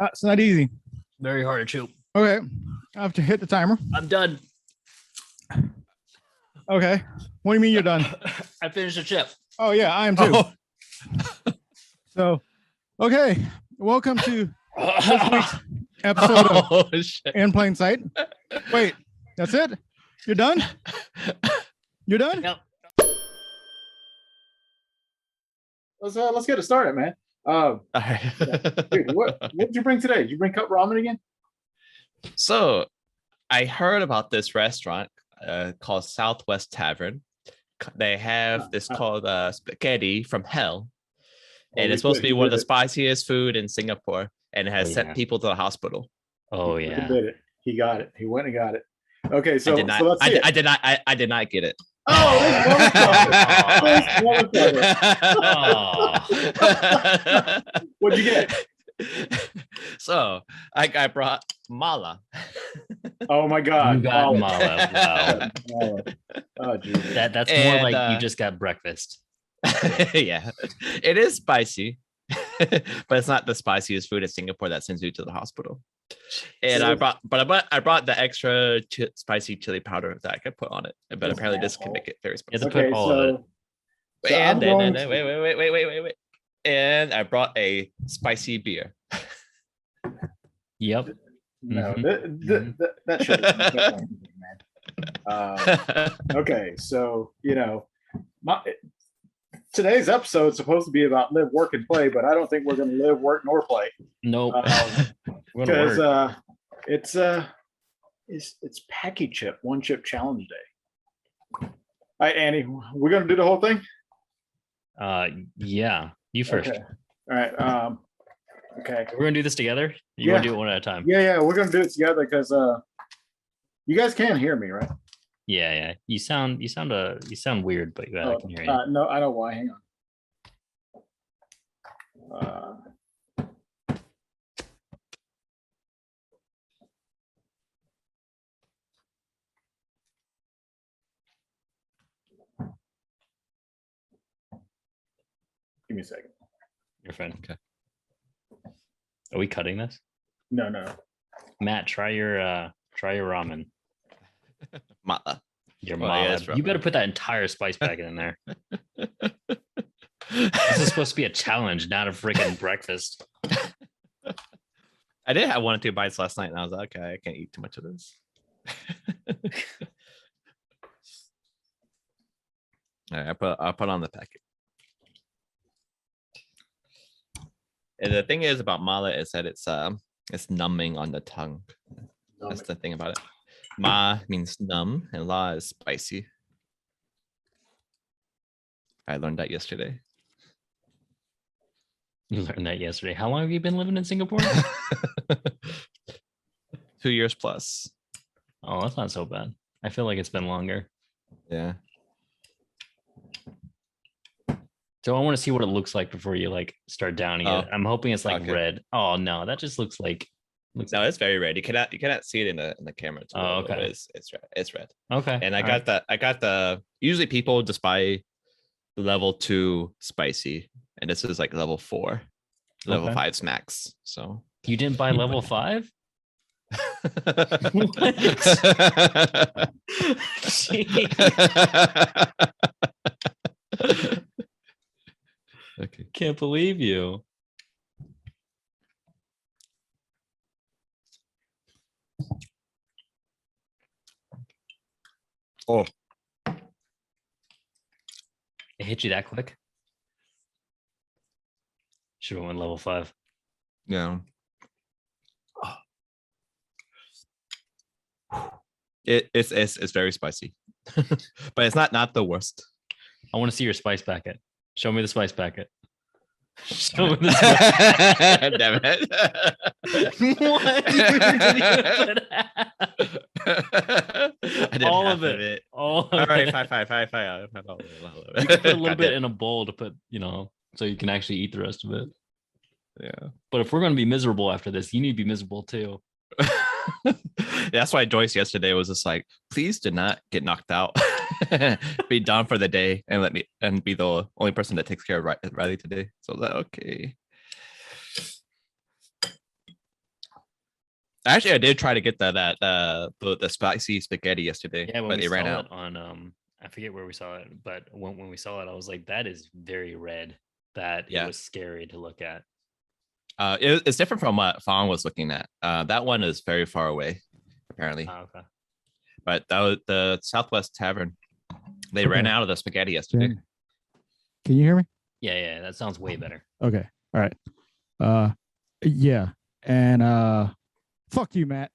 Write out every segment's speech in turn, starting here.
It's not easy. Very hard to chew. Okay. I have to hit the timer. I'm done. Okay. What do you mean you're done? I finished the chip. Oh, yeah, I am too. Oh, So, okay. Welcome to this week's episode of oh shit. In Plain Sight. Wait, that's it? You're done? You're done? Yep. Let's get it started, man. All right. Dude, what did you bring today? Did you bring cup ramen again? So I heard about this restaurant called Southwest Tavern. They have this called spaghetti from hell. And it's supposed to be one of the spiciest food in Singapore. And it has sent people to the hospital. Oh He yeah. did it. He got it. He went and got it. Okay, so I did not, let's see it. I did not get it. Oh, this motherfucker. What'd you get? So I brought mala. Oh my God. You got Olive. mala. Wow. Olive. Oh, geez. That's more And, like you just got breakfast. Yeah, it is spicy, but it's not the spiciest food in Singapore that sends you to the hospital. And I brought the extra spicy chili powder that I could put on it, but apparently this can make it very You have spicy. to put all of it. And I'm then going wait. And I brought a spicy beer. Yep. No, Mhm. that should man. Okay, so today's episode is supposed to be about live, work, and play, but I don't think we're going to live, work, nor play Nope. We're gonna because work. it's Paqui One Chip Challenge Day. All right, Andy, we're going to do the whole thing. Yeah. You first. Okay. All right. Okay. We're gonna do this together. You want to do it one at a time? Yeah, we're going to do it together because you guys can hear me, right? Yeah. You sound weird, but I can hear you. No, I know why. Hang on. Give me a second. Your friend. Okay. Are we cutting this? No. Matt, try your ramen. Mala. Your Well, mala. yeah, it's You better ramen. put that entire spice packet in there. This is supposed to be a challenge, not a freaking breakfast. I did have 1 or 2 bites last night, and I was like, okay, I can't eat too much of this. All right, I'll put on the packet. And the thing is about mala is that it's numbing on the tongue. That's the thing about it. Ma means numb, and la is spicy. I learned that yesterday. You learned that yesterday. How long have you been living in Singapore? 2 years plus. Oh, that's not so bad. I feel like it's been longer. Yeah. So I want to see what it looks like before you start downing it. I'm hoping it's okay. red. Oh no, that just looks like. No, it's very red. You cannot see it in the camera. Too, Oh, but okay. It's red. It's red. Okay. And I all got the usually people just buy level 2 spicy, and this is like level 4. Level Okay. 5's max. So You didn't buy level 5? Okay. Can't believe you. Oh. It hit you that quick? Should have went level 5. Yeah. It's very spicy, but it's not the worst. I want to see your spice packet. Show me the spice packet. Show me the spice Damn it. What? You didn't I did all half of it. All All of right, it. five. You can put a little bit in a bowl to put, so you can actually eat the rest of it. Yeah. But if we're going to be miserable after this, you need to be miserable too. That's why Joyce yesterday was just like, please do not get knocked out. Be done for the day and be the only person that takes care of Riley today. So I was like, okay. Actually, I did try to get the spicy spaghetti yesterday, Yeah, when but we it ran saw out. it on I forget where we saw it, but when we saw it, I was like, that is very red. That it Yeah. was scary to look at. It's different from what Fong was looking at. That one is very far away, apparently. Oh, okay. But that was the Southwest Tavern. They ran Okay. out of the spaghetti yesterday. Can you hear me? Yeah, that sounds way better. Okay. All right. Yeah. And fuck you, Matt.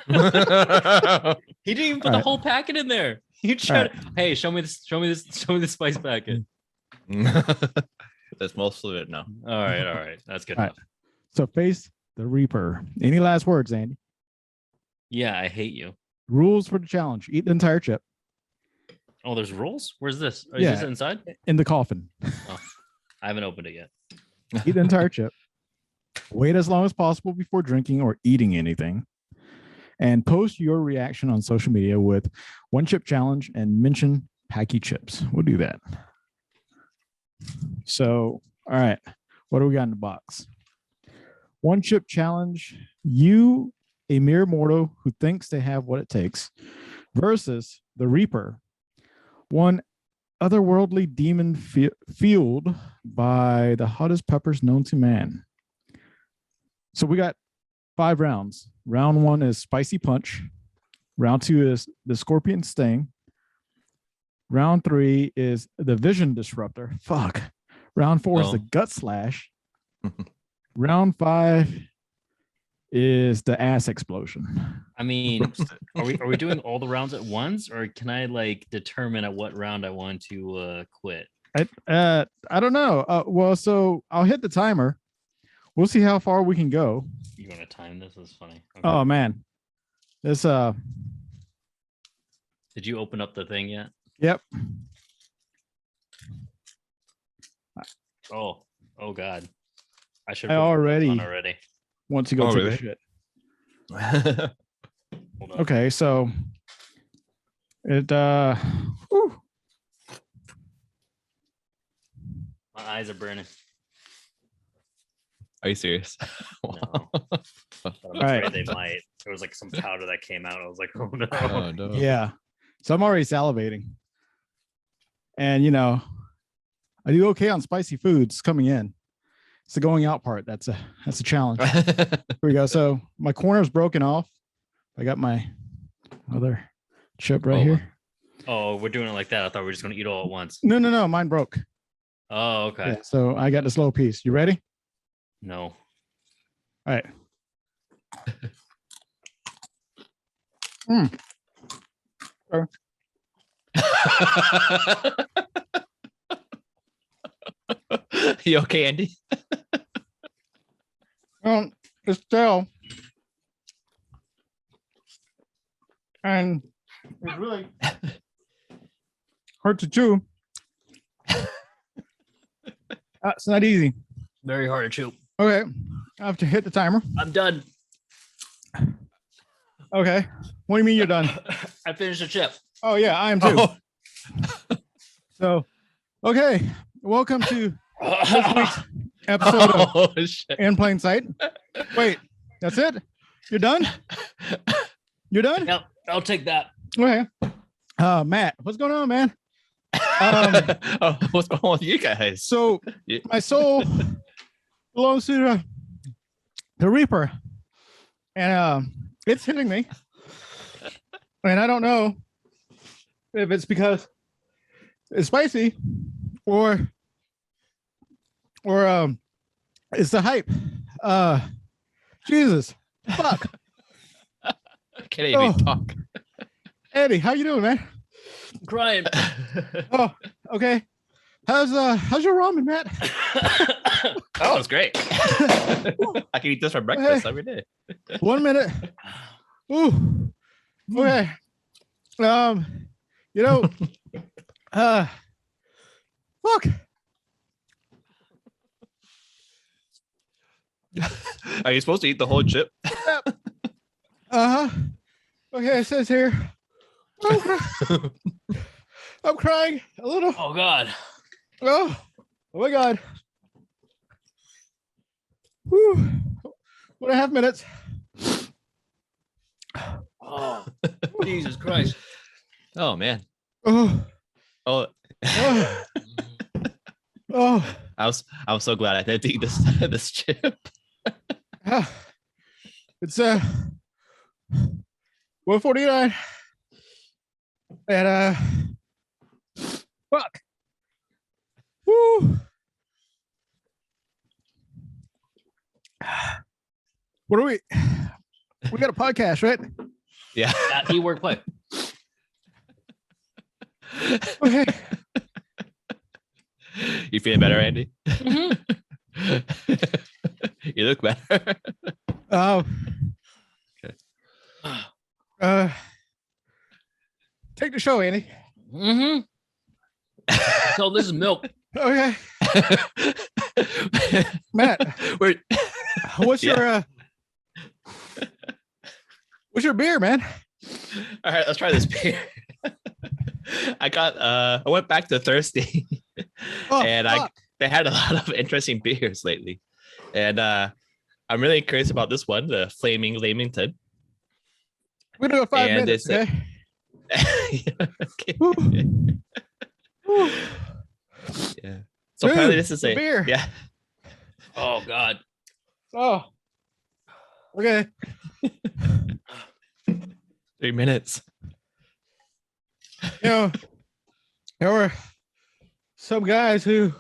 He didn't even put All the right. whole packet in there. You tried. Hey, show me this spice packet. That's most of it now. All right. That's good All right. enough. So face the Reaper. Any last words, Andy? Yeah, I hate you. Rules for the challenge. Eat the entire chip Oh, there's rules. Where's this? Is Yeah. this inside? in the coffin. I haven't opened it yet. Eat the entire chip. Wait as long as possible before drinking or eating anything. And post your reaction on social media with One Chip Challenge and mention Paqui Chips. We'll do that. So, all right. What do we got in the box? One Chip Challenge. You, a mere mortal who thinks they have what it takes, versus the Reaper, one otherworldly demon fueled by the hottest peppers known to man. So we got 5 rounds. Round 1 is Spicy Punch. Round 2 is the Scorpion Sting. Round 3 is the Vision Disruptor. Fuck. Round 4 is the Gut Slash. Round 5 is the Ass Explosion. I mean, are we doing all the rounds at once, or can I like determine at what round I want to quit? I don't know. Well, so I'll hit the timer. We'll see how far we can go. You want to time this? This is funny. Okay. Oh man. This Did you open up the thing yet? Yep. Oh God. I should. I put my already- on already. Want to go Oh, take really? a shit. Hold on. Okay, so it whew. My eyes are burning. Are you serious? No. But I'm Right. afraid they might. There was like some powder that came out. I was like, oh no. Oh, no. Yeah. So I'm already salivating. And you know, I do okay on spicy foods coming in. It's the going out part. That's a challenge. Here we go. So my corner's broken off. I got my other chip right Oh, here. Oh, we're doing it like that. I thought we were just gonna eat all at once. No. Mine broke. Oh, okay. Yeah, so I got this little piece. You ready? No. All right. You okay, Andy? It's stale. And it's really hard to chew. It's not easy. Very hard to chew. Okay. I have to hit the timer. I'm done. Okay. What do you mean you're done? I finished the chip. Oh, yeah, I am too. Oh. So, okay. Welcome to this week's episode of Oh, shit. In Plain Sight. Wait, that's it? You're done? You're done? Yep, I'll take that. Okay. Matt, what's going on, man? Oh, what's going on with you guys? So Yeah. my soul belongs to the Reaper, and it's hitting me, and I don't know if it's because it's spicy or it's the hype. Jesus, fuck, Can't even Oh. talk. Eddie, how you doing, man? I'm crying. Oh, okay. How's your ramen, Matt? Oh, it's great. I can eat this for breakfast every day. 1 minute. Ooh. Okay. You know, fuck. Are you supposed to eat the whole chip? Uh-huh. Okay, it says here. I'm crying a little. Oh God. Oh my God. Whew. 1.5 minutes. Christ. Oh man. Oh, Oh, oh, oh. I'm so glad I didn't eat this this chip. Ah. It's 1:49. And fuck. Woo. What are we? We got a podcast, right? Yeah. Eat, work, play. Okay. You feeling better, Andy? Mhm. You look better. Okay. Take the show, Andy. Mm-hmm. So this is milk. Okay. Matt, We're, what's Yeah. what's your beer, man? all right, let's try this beer. I went back to Thirsty Oh, and fuck. they had a lot of interesting beers lately. And I'm really curious about this one, the Flaming Lamington. We're gonna go 5 and minutes, it's- okay? Okay. Woo. Woo. Yeah. So Dude, apparently this is the a beer. Yeah. Oh God. Oh. Okay. 3 minutes. You know, there were some guys who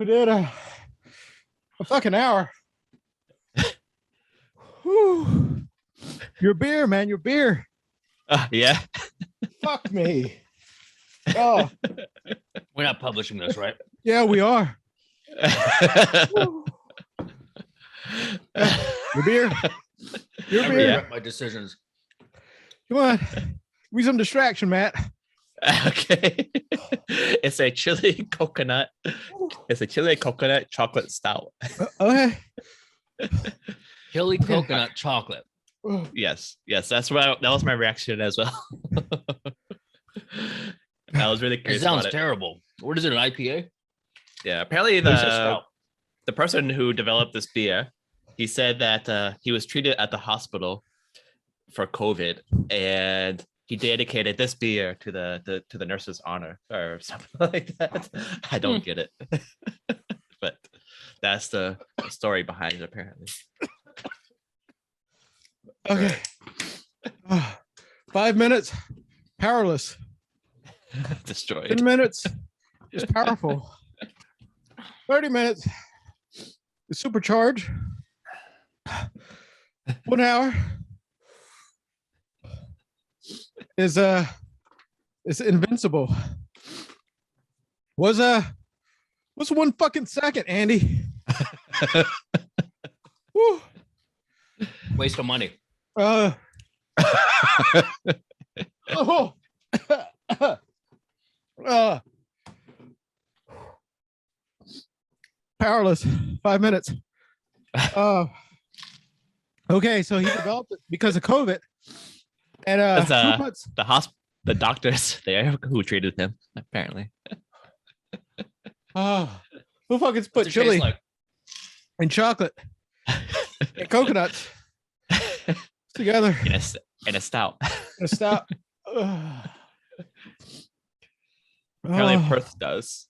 did a fucking hour. Whew. Your beer, man, your beer. Yeah. Fuck me. Oh, We're not publishing this, right? yeah, we are. Whew. Your beer. Your I beer. regret my decisions. Come on. Give me some distraction, Matt. Okay. It's a chili coconut. It's a chili coconut chocolate stout. Okay. Chili coconut chocolate. Yes. Yes. That was my reaction as well. I was really It curious sounds about it. terrible. What is it? An IPA? Yeah. Apparently It's a stout. the person who developed this beer, he said that he was treated at the hospital for COVID, and he dedicated this beer to the nurse's honor or something like that. I don't get it, but that's the story behind it. Apparently, Okay. 5 minutes. Powerless. destroyed. 10 minutes is powerful. 30 minutes is supercharged. 1 hour is invincible. What's 1 fucking second, Andy? Woo. Waste of money. Oh. Powerless. 5 minutes. Okay, so he developed it because of COVID. And That's, who puts- the doctors there who treated him apparently. who fucking put What's it taste chili like? and chocolate and coconuts together in a stout. in a stout? Apparently Oh. Perth does.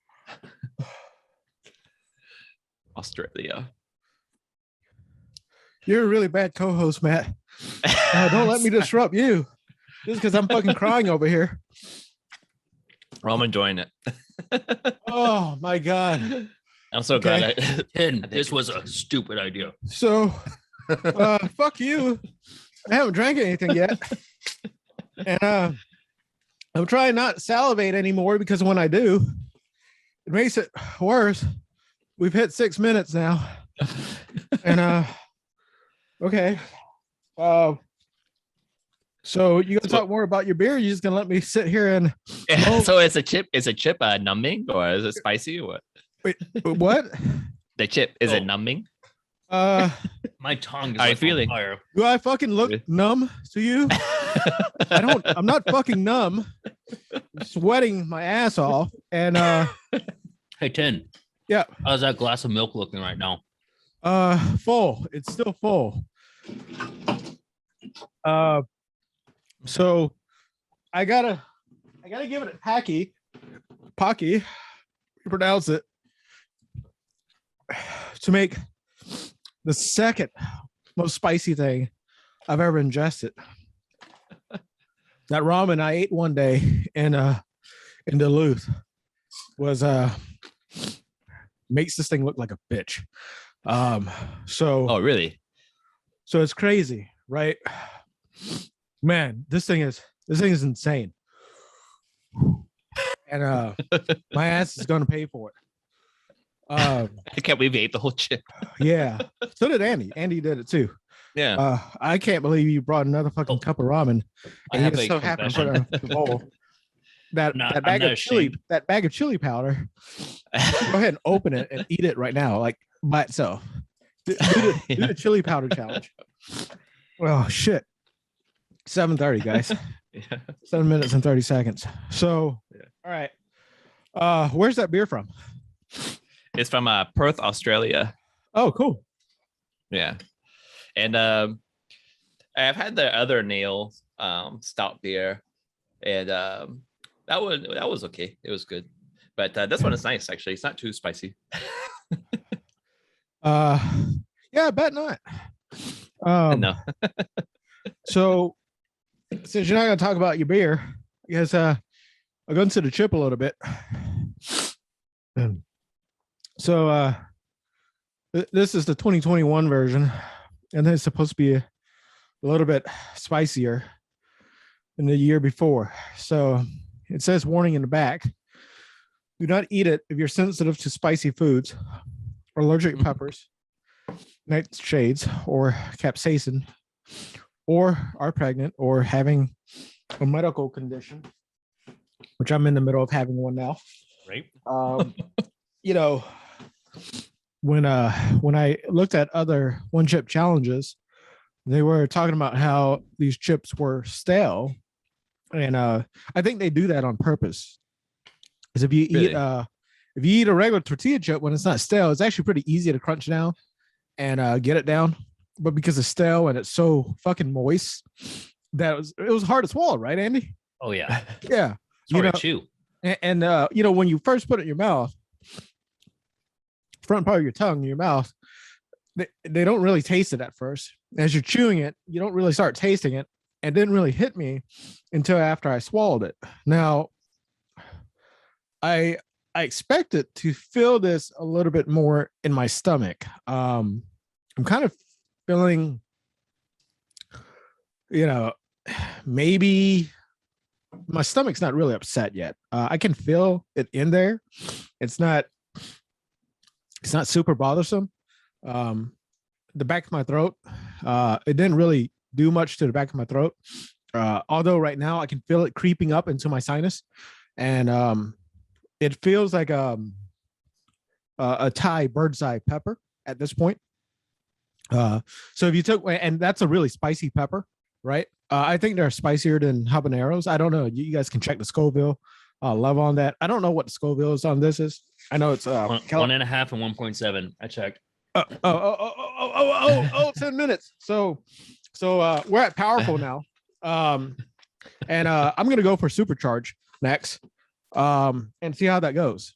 Australia. You're a really bad co-host, Matt. Don't let me disrupt you. Just because I'm fucking crying over here. Well, I'm enjoying it. Oh my god. I'm so Okay. glad. I, Tin, this was a stupid idea. So fuck you. I haven't drank anything yet. And I'm trying not to salivate anymore because when I do, it makes it worse. We've hit 6 minutes now. And okay. So you gonna talk more about your beer? You're just gonna let me sit here and so is a chip numbing or is it spicy or what? what? The chip is it Oh. numbing? My tongue is How you like feeling? on fire. Do I fucking look Really? numb to you? I'm not fucking numb. I'm sweating my ass off. And Hey, Tin. Yeah. How's that glass of milk looking right now? full. It's still full. So I gotta give it a Paqui, you pronounce it, to make the second most spicy thing I've ever ingested. That ramen I ate one day in Duluth was makes this thing look like a bitch. Oh, really? So it's crazy, right? Man, this thing is insane. And my ass is gonna pay for it. I can't believe you ate the whole chip. Yeah. So did Andy. Andy did it too. Yeah. I can't believe you brought another fucking cup of ramen. I And have you a so happen to put it on the bowl. That I'm bag not of chili, ashamed. that bag of chili powder. Go ahead and open it and eat it right now, like by itself. Do the chili powder challenge. Oh shit. 7:30, guys. Yeah. 7 minutes and 30 seconds. So, all right. Where's that beer from? It's from Perth, Australia. Oh, cool. Yeah. And I've had the other nail stout beer, and that was okay. It was good. But this one is nice, actually. It's not too spicy. Yeah, I bet not. No. So since you're not gonna talk about your beer, I guess I'll go into the chip a little bit. So this is the 2021 version, and then it's supposed to be a little bit spicier than the year before. So it says warning in the back: do not eat it if you're sensitive to spicy foods, or allergic to peppers, nightshades, or capsaicin, or are pregnant, or having a medical condition, which I'm in the middle of having one now. Right. You know, when I looked at other one chip challenges, they were talking about how these chips were stale, and I think they do that on purpose. Because if you eat a regular tortilla chip when it's not stale, it's actually pretty easy to crunch down and get it down. But because it's stale and it's so fucking moist, it was hard to swallow, right, Andy? Oh yeah. Yeah. It's hard to chew. And you know, when you first put it in your mouth, front part of your tongue in your mouth, they don't really taste it at first. As you're chewing it, you don't really start tasting it. It didn't really hit me until after I swallowed it. Now, I expected to feel this a little bit more in my stomach. I'm kind of feeling, you know, maybe my stomach's not really upset yet. I can feel it in there. It's not super bothersome. The back of my throat, it didn't really do much to the back of my throat. Although right now I can feel it creeping up into my sinus, and it feels like a Thai bird's eye pepper at this point. So if you took, and that's a really spicy pepper, right? I think they're spicier than habaneros. I don't know. You guys can check the Scoville level on that. I don't know what the Scoville is on this is. I know it's 1.5 and 1.7. I checked. 10 minutes. So we're at powerful now. And I'm gonna go for supercharge next. And see how that goes.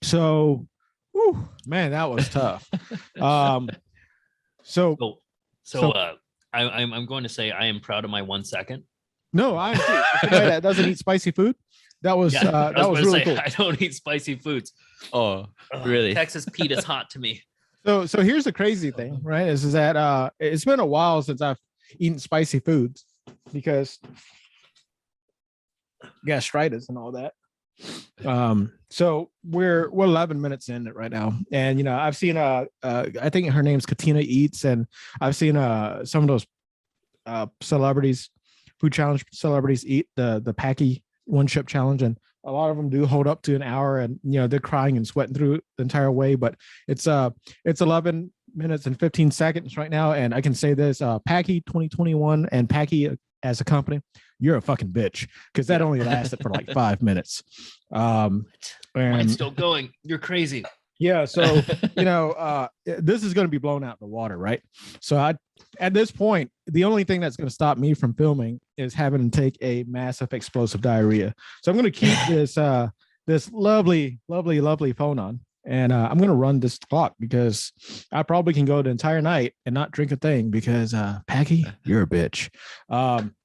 So man, that was tough. I'm going to say I am proud of my 1 second. No, I'm somebody that doesn't eat spicy food. That was that was really cool. I don't eat spicy foods. Oh, really? Texas Pete is hot to me. So here's the crazy thing, right? Is that it's been a while since I've eaten spicy foods because gastritis and all that. So we're 11 minutes in it right now, and you know I've seen I think her name's Katina Eats, and I've seen some of those celebrities, food challenge celebrities eat the Paqui One Chip challenge, and a lot of them do hold up to an hour, and you know they're crying and sweating through it the entire way. But it's 11 minutes and 15 seconds right now, and I can say this: Paqui 2021 and Paqui as a company, you're a fucking bitch, because that only lasted for like 5 minutes. Mine's still going. You're crazy. Yeah, so this is going to be blown out in the water, right? So at this point, the only thing that's going to stop me from filming is having to take a massive explosive diarrhea. So I'm going to keep this lovely phone on, and I'm going to run this clock because I probably can go the entire night and not drink a thing because Paqui, you're a bitch.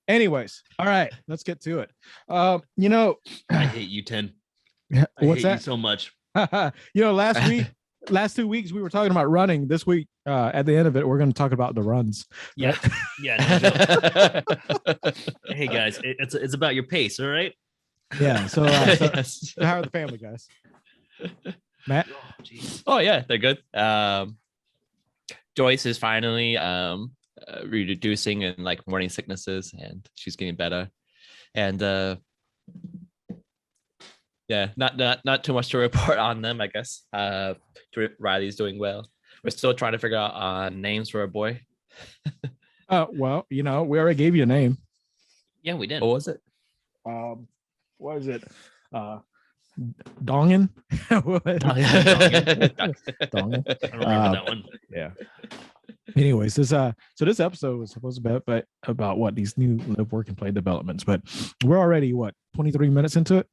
Anyways, all right, let's get to it. I hate you, 10. I What's hate that? you so much. Last 2 weeks we were talking about running. This week, at the end of it, we're going to talk about the runs. Yeah, yeah. No joke. Hey guys, it's about your pace, all right? Yeah. So how are the family guys? Matt? Oh yeah, they're good. Joyce is finally reducing in like morning sicknesses, and she's getting better. And yeah, not too much to report on them, I guess. Riley's doing well. We're still trying to figure out names for a boy. Well, we already gave you a name. Yeah, we did. What was it? What is it? Dongen? Dongen. I don't remember that one. Yeah. Anyways, this episode was supposed to be about what these new live, work, and play developments, but we're already 23 minutes into it.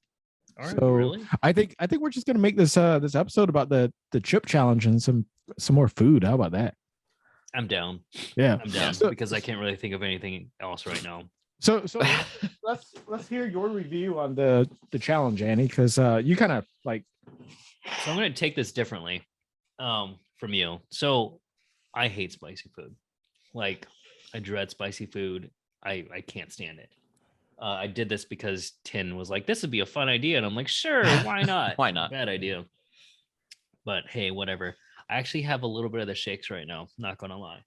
All right, So really? I think we're just gonna make this episode about the chip challenge and some more food. How about that? I'm down. Yeah, I'm down So- because I can't really think of anything else right now. So let's hear your review on the challenge, Annie, because you kind of like. So I'm going to take this differently from you. So I hate spicy food. Like, I dread spicy food. I can't stand it. I did this because Tin was like, this would be a fun idea. And I'm like, sure, why not? Why not? Bad idea. But hey, whatever. I actually have a little bit of the shakes right now. Not going to lie.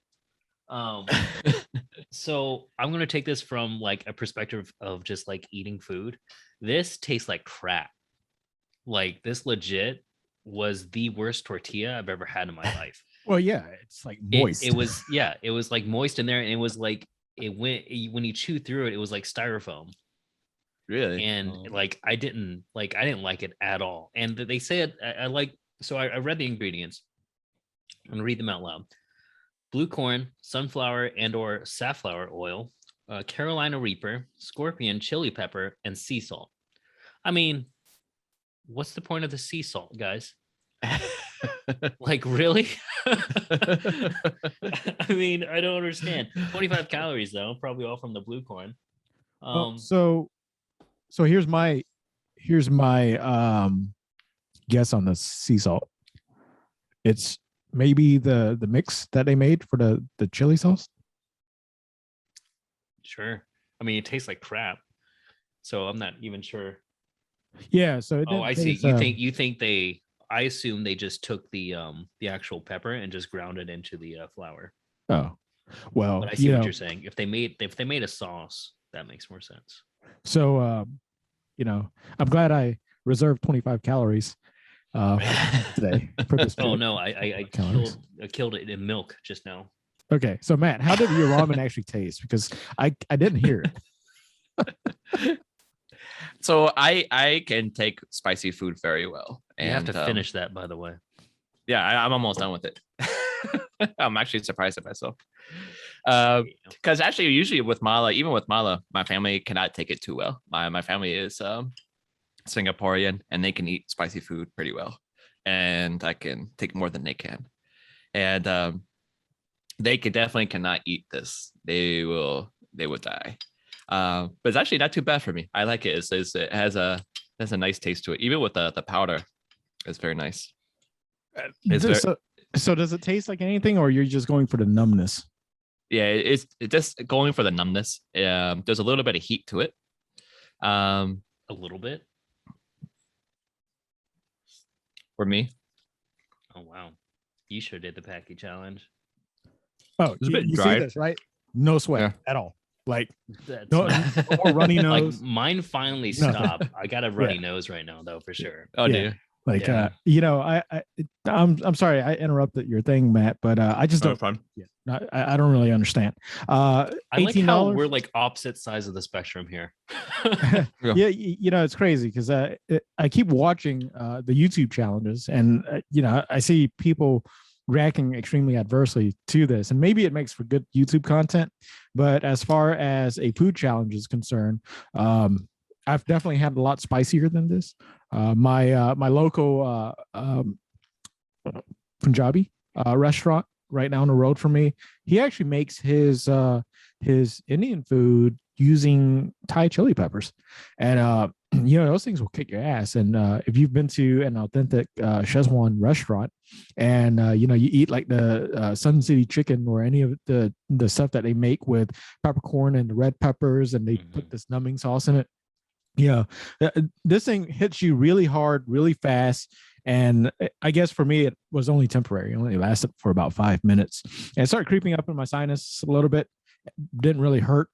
So I'm going to take this from like a perspective of just like eating food. This tastes like crap. Like, this legit was the worst tortilla I've ever had in my life. Well, yeah, it's like moist. It was like moist in there, and it was like when you chew through it, it was like styrofoam. Really? And like I didn't like it at all. And they said I read the ingredients. I'm gonna read them out loud. Blue corn, sunflower and or safflower oil, Carolina Reaper, scorpion, chili pepper, and sea salt. I mean, what's the point of the sea salt, guys? Like, really? I mean, I don't understand. 25 calories though, probably all from the blue corn. So here's my guess on the sea salt. It's maybe the mix that they made for the chili sauce. Sure. I mean, it tastes like crap, so I'm not even sure. Yeah. So I see. You think they? I assume they just took the actual pepper and just ground it into the flour. Oh, well. But I see what you're saying. If they made a sauce, that makes more sense. So I'm glad I reserved 25 calories today. Oh no, I killed it in milk just now. Okay, so Matt, how did your ramen actually taste? Because I didn't hear it. So I can take spicy food very well. You have to finish that, by the way. Yeah, I'm almost done with it. I'm actually surprised at myself. Because actually, usually with mala, even with mala, my family cannot take it too well. My family is Singaporean, and they can eat spicy food pretty well, and I can take more than they can. And they definitely cannot eat this. They will die. But it's actually not too bad for me. I like it. It has a nice taste to it. Even with the powder, it's very nice. So does it taste like anything, or you're just going for the numbness? Yeah, it's just going for the numbness. There's a little bit of heat to it. A little bit. For me. Oh wow, you sure did the Paqui challenge. Oh, it's a bit you dry. see this, right? No sweat at all. Like That's no more runny like nose. mine finally stopped. I got a runny nose right now, though, for sure. Oh, Yeah. do you? Like, Yeah. I'm sorry I interrupted your thing, Matt, but I just don't. fun. Yeah, I don't really understand. I like how $18. we're like opposite sides of the spectrum here. Yeah, it's crazy because I keep watching the YouTube challenges, and I see people reacting extremely adversely to this, and maybe it makes for good YouTube content. But as far as a food challenge is concerned, I've definitely had a lot spicier than this. My local Punjabi restaurant right down the road from me, he actually makes his Indian food using Thai chili peppers, and those things will kick your ass. And if you've been to an authentic Szechuan restaurant, and you eat like the Sun City chicken or any of the stuff that they make with peppercorn and the red peppers, and they put this numbing sauce in it. This thing hits you really hard, really fast. And I guess for me, it was only temporary. It only lasted for about 5 minutes. And it started creeping up in my sinus a little bit. Didn't really hurt.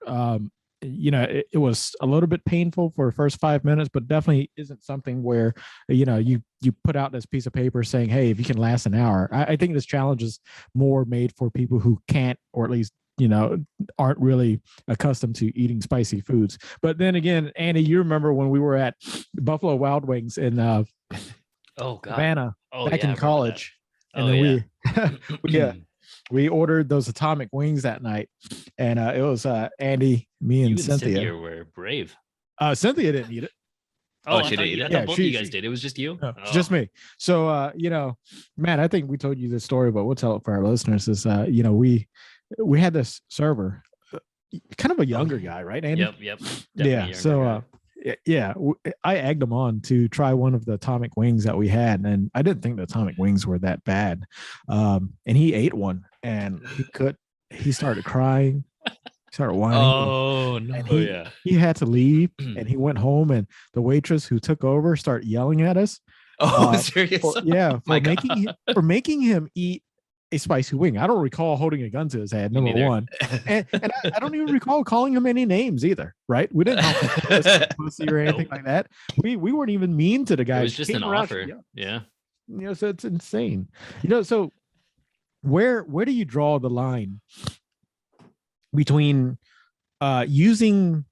It was a little bit painful for the first 5 minutes, but definitely isn't something where, you put out this piece of paper saying, hey, if you can last an hour. I think this challenge is more made for people who can't, or at least aren't really accustomed to eating spicy foods. But then again, Andy, you remember when we were at Buffalo Wild Wings in Oh God. Savannah back I in remember college, that. and then we ordered those atomic wings that night, and it was Andy, me, and You and Cynthia. were brave. Cynthia didn't eat it. Oh, she didn't eat it? I Yeah, thought both she- of you guys did. It was just you. No, Oh. just me. So, Matt, I think we told you this story, but we'll tell it for our listeners. Is we had this server, kind of a younger guy, right, Andy? Yep. Definitely Yeah. younger So, I egged him on to try one of the atomic wings that we had, and I didn't think the atomic wings were that bad. And he ate one, and he started crying, started whining. Oh no! And yeah. he had to leave, and he went home, and the waitress who took over started yelling at us. Oh, serious? For making him eat a spicy wing. I don't recall holding a gun to his head, Me number neither. one. And I don't even recall calling him any names either, right? We didn't call him pussy or anything like that. We weren't even mean to the guy. It was just an offer. Yeah. So it's insane. So where do you draw the line between using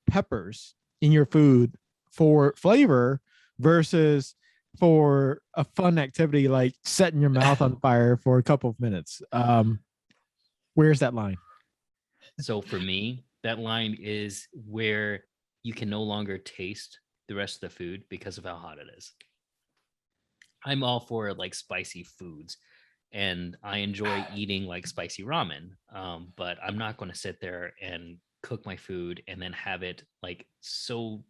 peppers in your food for flavor versus for a fun activity like setting your mouth on fire for a couple of minutes? Where's that line? So for me, that line is where you can no longer taste the rest of the food because of how hot it is. I'm all for like spicy foods, and I enjoy eating like spicy ramen. But I'm not going to sit there and cook my food and then have it like so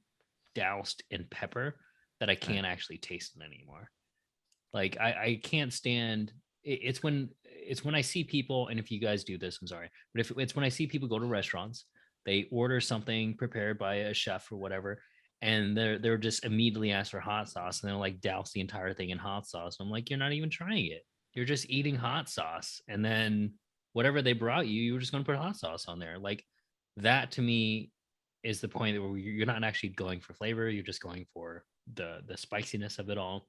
doused in pepper that I can't actually taste it anymore. Like I can't stand it. It's when I see people, and if you guys do this, I'm sorry, but if it's when I see people go to restaurants, they order something prepared by a chef or whatever, and they're just immediately ask for hot sauce, and they're like douse the entire thing in hot sauce. And I'm like, you're not even trying it. You're just eating hot sauce, and then whatever they brought you, you were just going to put hot sauce on there. Like that to me is the point where you're not actually going for flavor. You're just going for the spiciness of it all.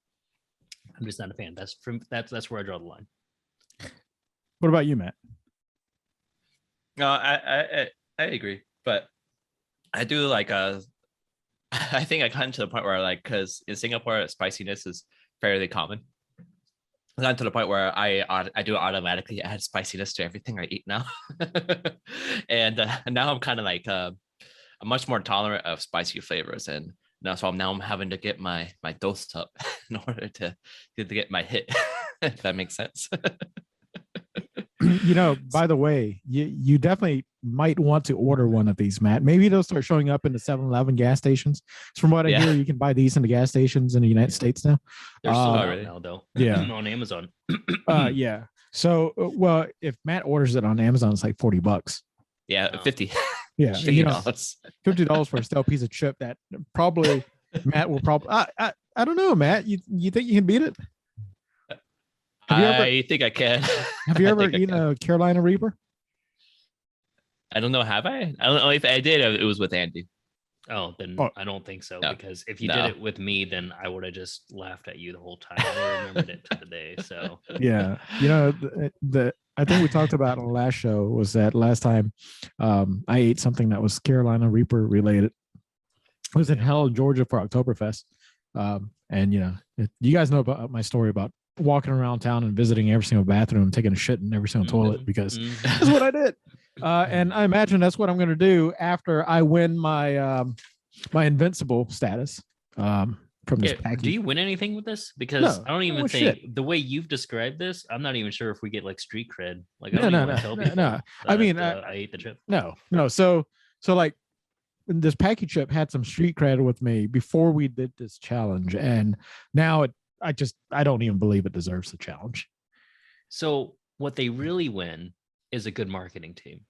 I'm just not a fan. That's where I draw the line. What about you, Matt? No, I agree, but I do like I think I got to the point where because in Singapore spiciness is fairly common. I got to the point where I do automatically add spiciness to everything I eat now, and now I'm kind of like I'm much more tolerant of spicy flavors, and so I'm having to get my dose up in order to get my hit, if that makes sense. By the way, you definitely might want to order one of these, Matt. Maybe they'll start showing up in the 7-Eleven gas stations. From what I hear, you can buy these in the gas stations in the United States now. They're still out really? now, though. Yeah. On Amazon. Yeah. So, well, if Matt orders it on Amazon, it's like $40. Yeah, Oh. 50. Yeah, $50. $50 for a stale piece of chip that probably Matt will probably. I don't know, Matt. You think you can beat it? Have you ever- I think I can. Have you I ever think I eaten can. a Carolina Reaper? I don't know. Have I? I don't know if I did. It was with Andy. Oh, then Oh. I don't think so. No. Because if you No. did it with me, then I would have just laughed at you the whole time. I remembered it to the day. So Yeah, the I think we talked about on the last show was that last time I ate something that was Carolina Reaper related. I was in Hell, Georgia for Oktoberfest, and you guys know about my story about walking around town and visiting every single bathroom, taking a shit in every single toilet because that's what I did. And I imagine that's what I'm going to do after I win my my invincible status from this package. Do you win anything with this? Because No. I don't even Oh, think shit. the way you've described this, I'm not even sure if we get like street cred. Like, I No, don't no, even want no, to tell no, people. no. I mean, that, I ate the chip. No. So like this Paqui chip had some street cred with me before we did this challenge, and now I don't even believe it deserves the challenge. So what they really win is a good marketing team.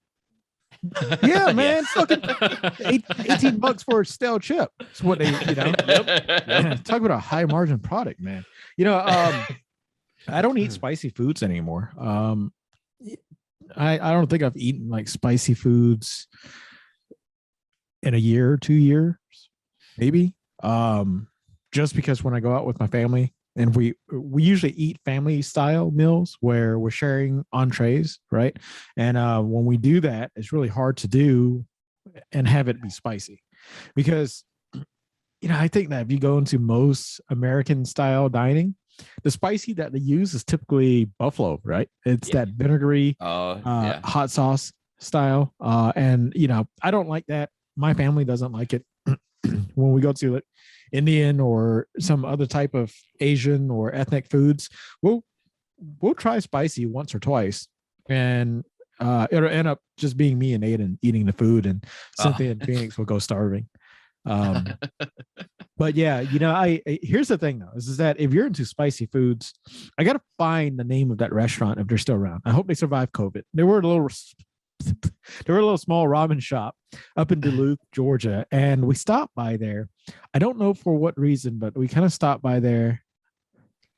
Yeah, man. Fucking $18 for a stale chip. That's what they, talk about a high margin product, man. I don't eat spicy foods anymore. I don't think I've eaten like spicy foods in a year or 2 years, maybe. Just because when I go out with my family and we usually eat family style meals where we're sharing entrees, right? And when we do that, it's really hard to do and have it be spicy because I think that if you go into most American style dining, the spicy that they use is typically buffalo, right? It's that vinegary hot sauce style. And I don't like that. My family doesn't like it. When we go to it, Indian or some other type of Asian or ethnic foods, we'll try spicy once or twice, and it'll end up just being me and Aiden eating the food, and Cynthia and Phoenix will go starving. But yeah, I here's the thing though, is that if you're into spicy foods, I gotta find the name of that restaurant if they're still around. I hope they survived COVID. They were a little small ramen shop up in Duluth, Georgia, and we stopped by there. I don't know for what reason, but we kind of stopped by there.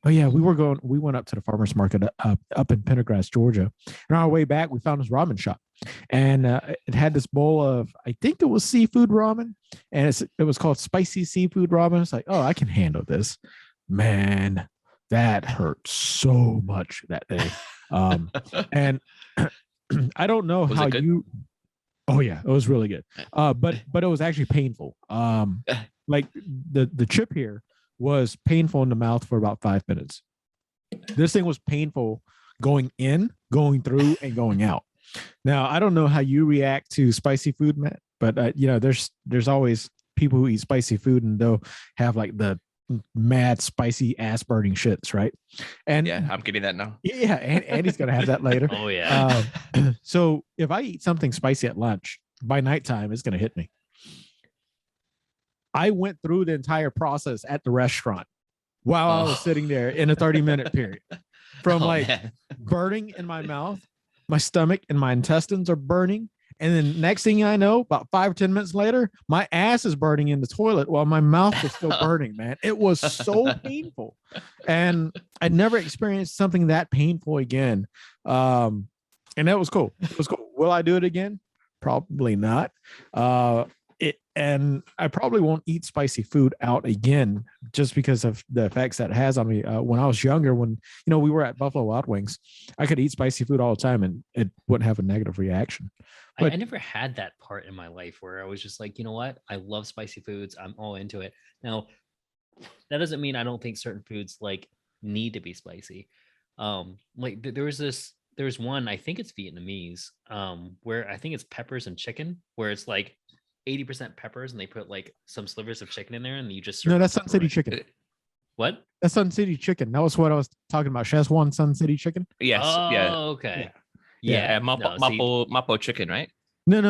Oh yeah, we went up to the farmers market up in Pendergrass, Georgia. And on our way back, we found this ramen shop, and it had this bowl of, I think it was seafood ramen, and it was called spicy seafood ramen. It's like, oh, I can handle this, man. That hurt so much that day, and I don't know how you. Oh yeah, it was really good. But it was actually painful. Like the chip here was painful in the mouth for about 5 minutes. This thing was painful going in, going through, and going out. Now I don't know how you react to spicy food, Matt, but there's always people who eat spicy food and they'll have like the mad spicy ass burning shits, right? And yeah, I'm getting that now. Yeah, and Andy's gonna have that later. Oh yeah. So if I eat something spicy at lunch, by nighttime it's gonna hit me. I went through the entire process at the restaurant while I was sitting there in a 30-minute period, from burning in my mouth, my stomach and my intestines are burning. And then next thing I know, about 5 or 10 minutes later, my ass is burning in the toilet while my mouth was still burning, man. It was so painful. And I never experienced something that painful again. And that was cool. It was cool. Will I do it again? Probably not. And I probably won't eat spicy food out again just because of the effects that it has on me. When I was younger, when we were at Buffalo Wild Wings, I could eat spicy food all the time and it wouldn't have a negative reaction. But I never had that part in my life where I was just like, you know what? I love spicy foods. I'm all into it. Now, that doesn't mean I don't think certain foods like need to be spicy. Like there's one, I think it's Vietnamese, where I think it's peppers and chicken, where it's like 80% peppers and they put like some slivers of chicken in there and you just serve. No, that's Sun City chicken. What? That's Sun City chicken. That was what I was talking about. Szechuan Sun City chicken. Yes. Oh, okay. Yeah. Mapo chicken, right? No.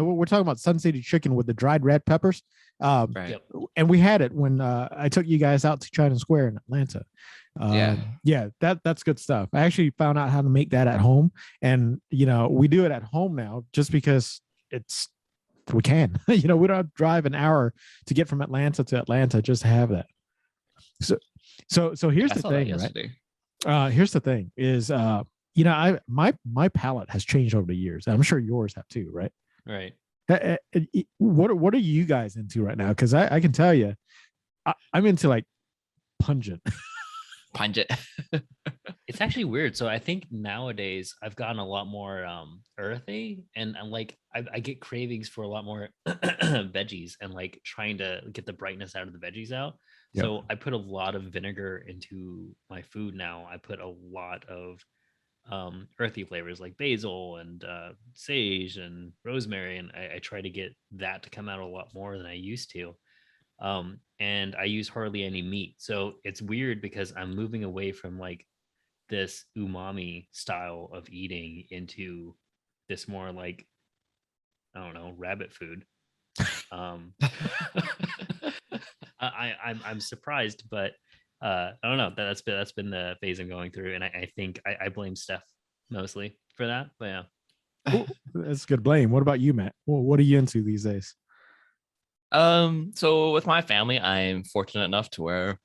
We're talking about Sun City chicken with the dried red peppers. Right. Yep. And we had it when I took you guys out to China Square in Atlanta. That's good stuff. I actually found out how to make that at home, and we do it at home now just because we can. We don't have to drive an hour to get from Atlanta to Atlanta just to have that. So here's the thing, right? Here's the thing is, my palate has changed over the years. I'm sure yours have too, right? Right. What are you guys into right now? Because I can tell you, I'm into like pungent. Pungent. It's actually weird. So I think nowadays I've gotten a lot more earthy, and I'm like I get cravings for a lot more veggies, and like trying to get the brightness out of the veggies out. Yep. So I put a lot of vinegar into my food now. I put a lot of earthy flavors like basil and sage and rosemary, and I try to get that to come out a lot more than I used to. And I use hardly any meat, so it's weird because I'm moving away from like this umami style of eating into this more like, I don't know, rabbit food. I'm surprised, but I don't know. That's been the phase I'm going through, and I think I blame Steph mostly for that. But yeah. Ooh, that's good blame. What about you, Matt? Well, what are you into these days? So with my family, I'm fortunate enough to where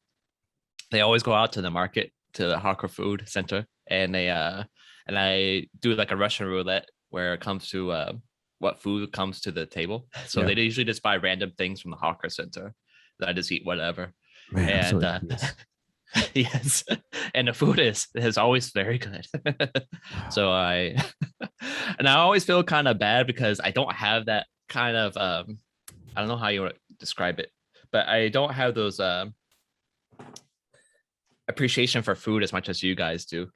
they always go out to the market, to the hawker food center, and I do like a Russian roulette where it comes to what food comes to the table. So Yeah. they usually just buy random things from the hawker center that I just eat whatever. Man, I'm so And envious. yes, and the food is always very good. So and I always feel kind of bad because I don't have that kind of I don't know how you would describe it, but I don't have those appreciation for food as much as you guys do.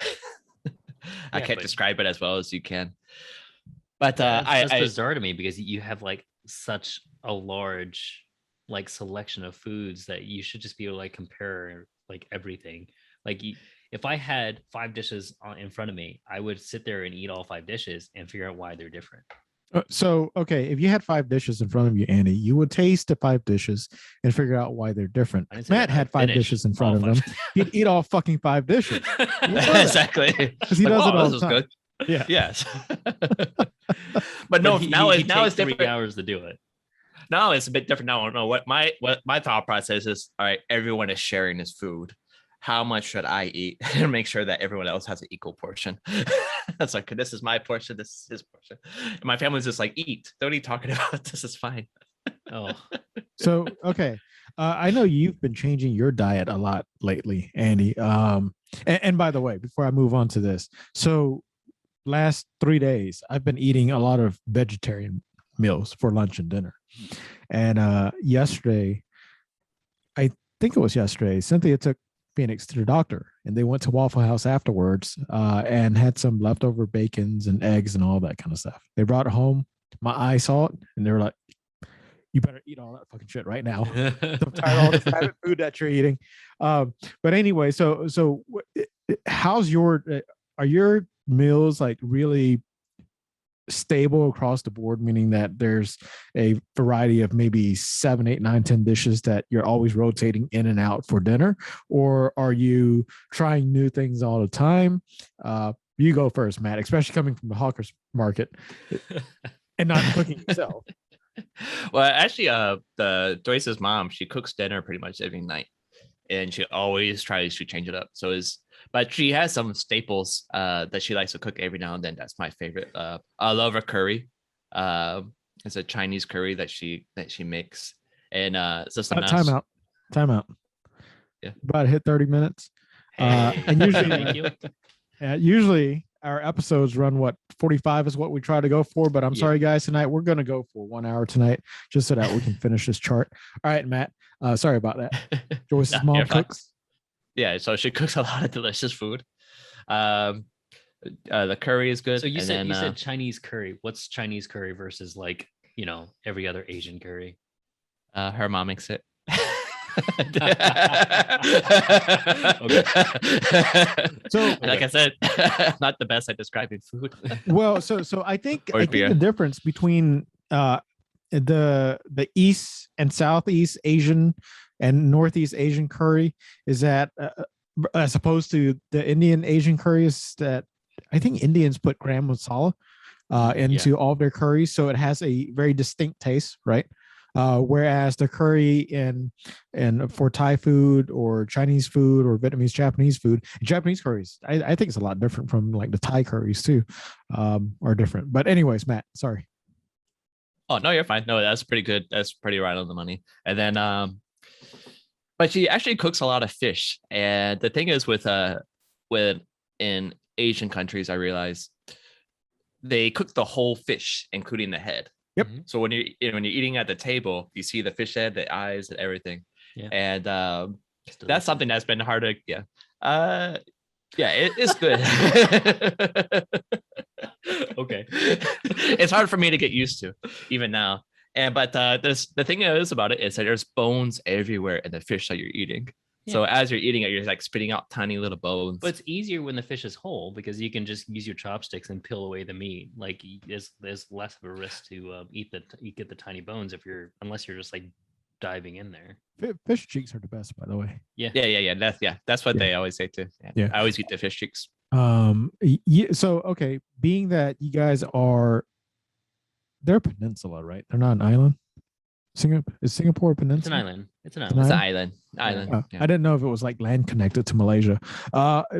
I Yeah, can't but- describe it as well as you can. But Yeah, that's I bizarre to me because you have like such a large like selection of foods that you should just be able to like compare like everything. Like if I had 5 dishes in front of me, I would sit there and eat all 5 dishes and figure out why they're different. So, okay, if you had 5 dishes in front of you, Andy, you would taste the 5 dishes and figure out why they're different. I didn't say Matt that. had I 5 dishes in front of all him. five. He'd eat all fucking 5 dishes exactly because he does it all this the is time. good. Yeah. Yes. But no, now he'd now take it's 3 different. hours to do it. Now it's a bit different. Now I don't know what my thought process is. All right, everyone is sharing this food. How much should I eat and make sure that everyone else has an equal portion? That's like, this is my portion, this is his portion. And my family's just like, eat. Don't eat talking about this is fine. Oh, So, okay, I know you've been changing your diet a lot lately, Andy. And by the way, before I move on to this, so last 3 days I've been eating a lot of vegetarian meals for lunch and dinner. And yesterday, I think it was yesterday, Cynthia took Phoenix to the doctor, and they went to Waffle House afterwards and had some leftover bacons and eggs and all that kind of stuff. They brought it home. My eye saw it, and they were like, "You better eat all that fucking shit right now. I'm tired of all this rabbit food that you're eating." But anyway, so how's are your meals like really stable across the board, meaning that there's a variety of maybe 7, 8, 9, 10 dishes that you're always rotating in and out for dinner? Or are you trying new things all the time? You go first, Matt, especially coming from the hawker's market and not cooking yourself. Well, actually, the Joyce's mom, she cooks dinner pretty much every night, and she always tries to change it up. But she has some staples that she likes to cook every now and then. That's my favorite. I love her curry. It's a Chinese curry that she makes, and it's just a nice. Time out. Yeah, about to hit 30 minutes. And usually, thank you. Usually our episodes run 45 is what we try to go for. But I'm sorry, guys, tonight we're going to go for 1 hour tonight, just so that we can finish this chart. All right, Matt. Sorry about that. Joyce's mom cooks. Yeah, so she cooks a lot of delicious food. The curry is good. So you and said Chinese curry. What's Chinese curry versus like, every other Asian curry? Her mom makes it. So, like I said, not the best at describing food. Well, so I think Or beer. the difference between the East and Southeast Asian and Northeast Asian curry is that as opposed to the Indian Asian curries, that I think Indians put gram masala into all of their curries, so it has a very distinct taste, right? Whereas the curry in for Thai food or Chinese food or Vietnamese, Japanese food, Japanese curries, I think it's a lot different from like the Thai curries too, are different. But anyways, Matt, sorry. Oh no, you're fine. No, that's pretty good. That's pretty right on the money. And then but she actually cooks a lot of fish. And the thing is with in Asian countries, I realize they cook the whole fish, including the head. Yep. So when when you're eating at the table, you see the fish head, the eyes, and everything. Yeah. And It's that's delicious. something that's been hard to it's good. Okay. It's hard for me to get used to even now. But the thing is about it is that there's bones everywhere in the fish that you're eating. So as you're eating it, you're like spitting out tiny little bones. But it's easier when the fish is whole because you can just use your chopsticks and peel away the meat. Like there's less of a risk to get the tiny bones unless you're just like diving in there. Fish cheeks are the best, by the way. Yeah. That's what they always say too. Yeah. I always eat the fish cheeks. So okay, being that you guys they're a peninsula, right? They're not an island. Is Singapore a peninsula? It's an island. It's an It's island. It's an island. I didn't know if it was like land connected to Malaysia.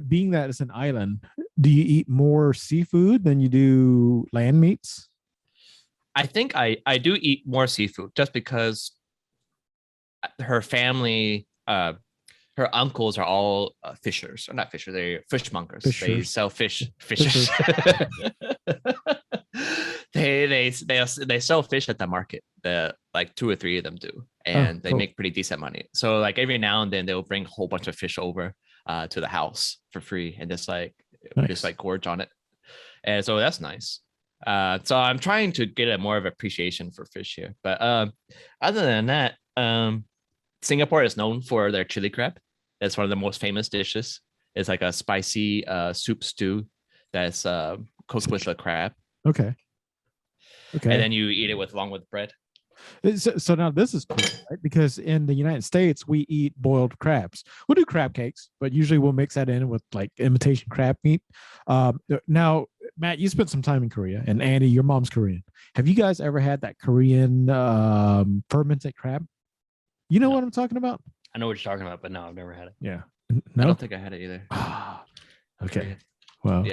Being that it's an island, do you eat more seafood than you do land meats? I think I do eat more seafood just because her family, her uncles are all fishers, or not fishers, they're fishmongers. They Fishers. sell fishers. they sell fish at the market. Like 2 or 3 of them do, and they cool. make pretty decent money. So like every now and then they'll bring a whole bunch of fish over to the house for free and just gorge on it. And so that's nice. So I'm trying to get a more of appreciation for fish here. But other than that, Singapore is known for their chili crab. That's one of the most famous dishes. It's like a spicy soup stew that's cooked with a crab. Okay. And then you eat it along with bread. So now this is cool, right? Because in the United States, we eat boiled crabs. We'll do crab cakes, but usually we'll mix that in with like imitation crab meat. Now, Matt, you spent some time in Korea, and Andy, your mom's Korean. Have you guys ever had that Korean fermented crab? You know what I'm talking about? I know what you're talking about, but no, I've never had it. Yeah. I No. don't think I had it either. Okay. Well.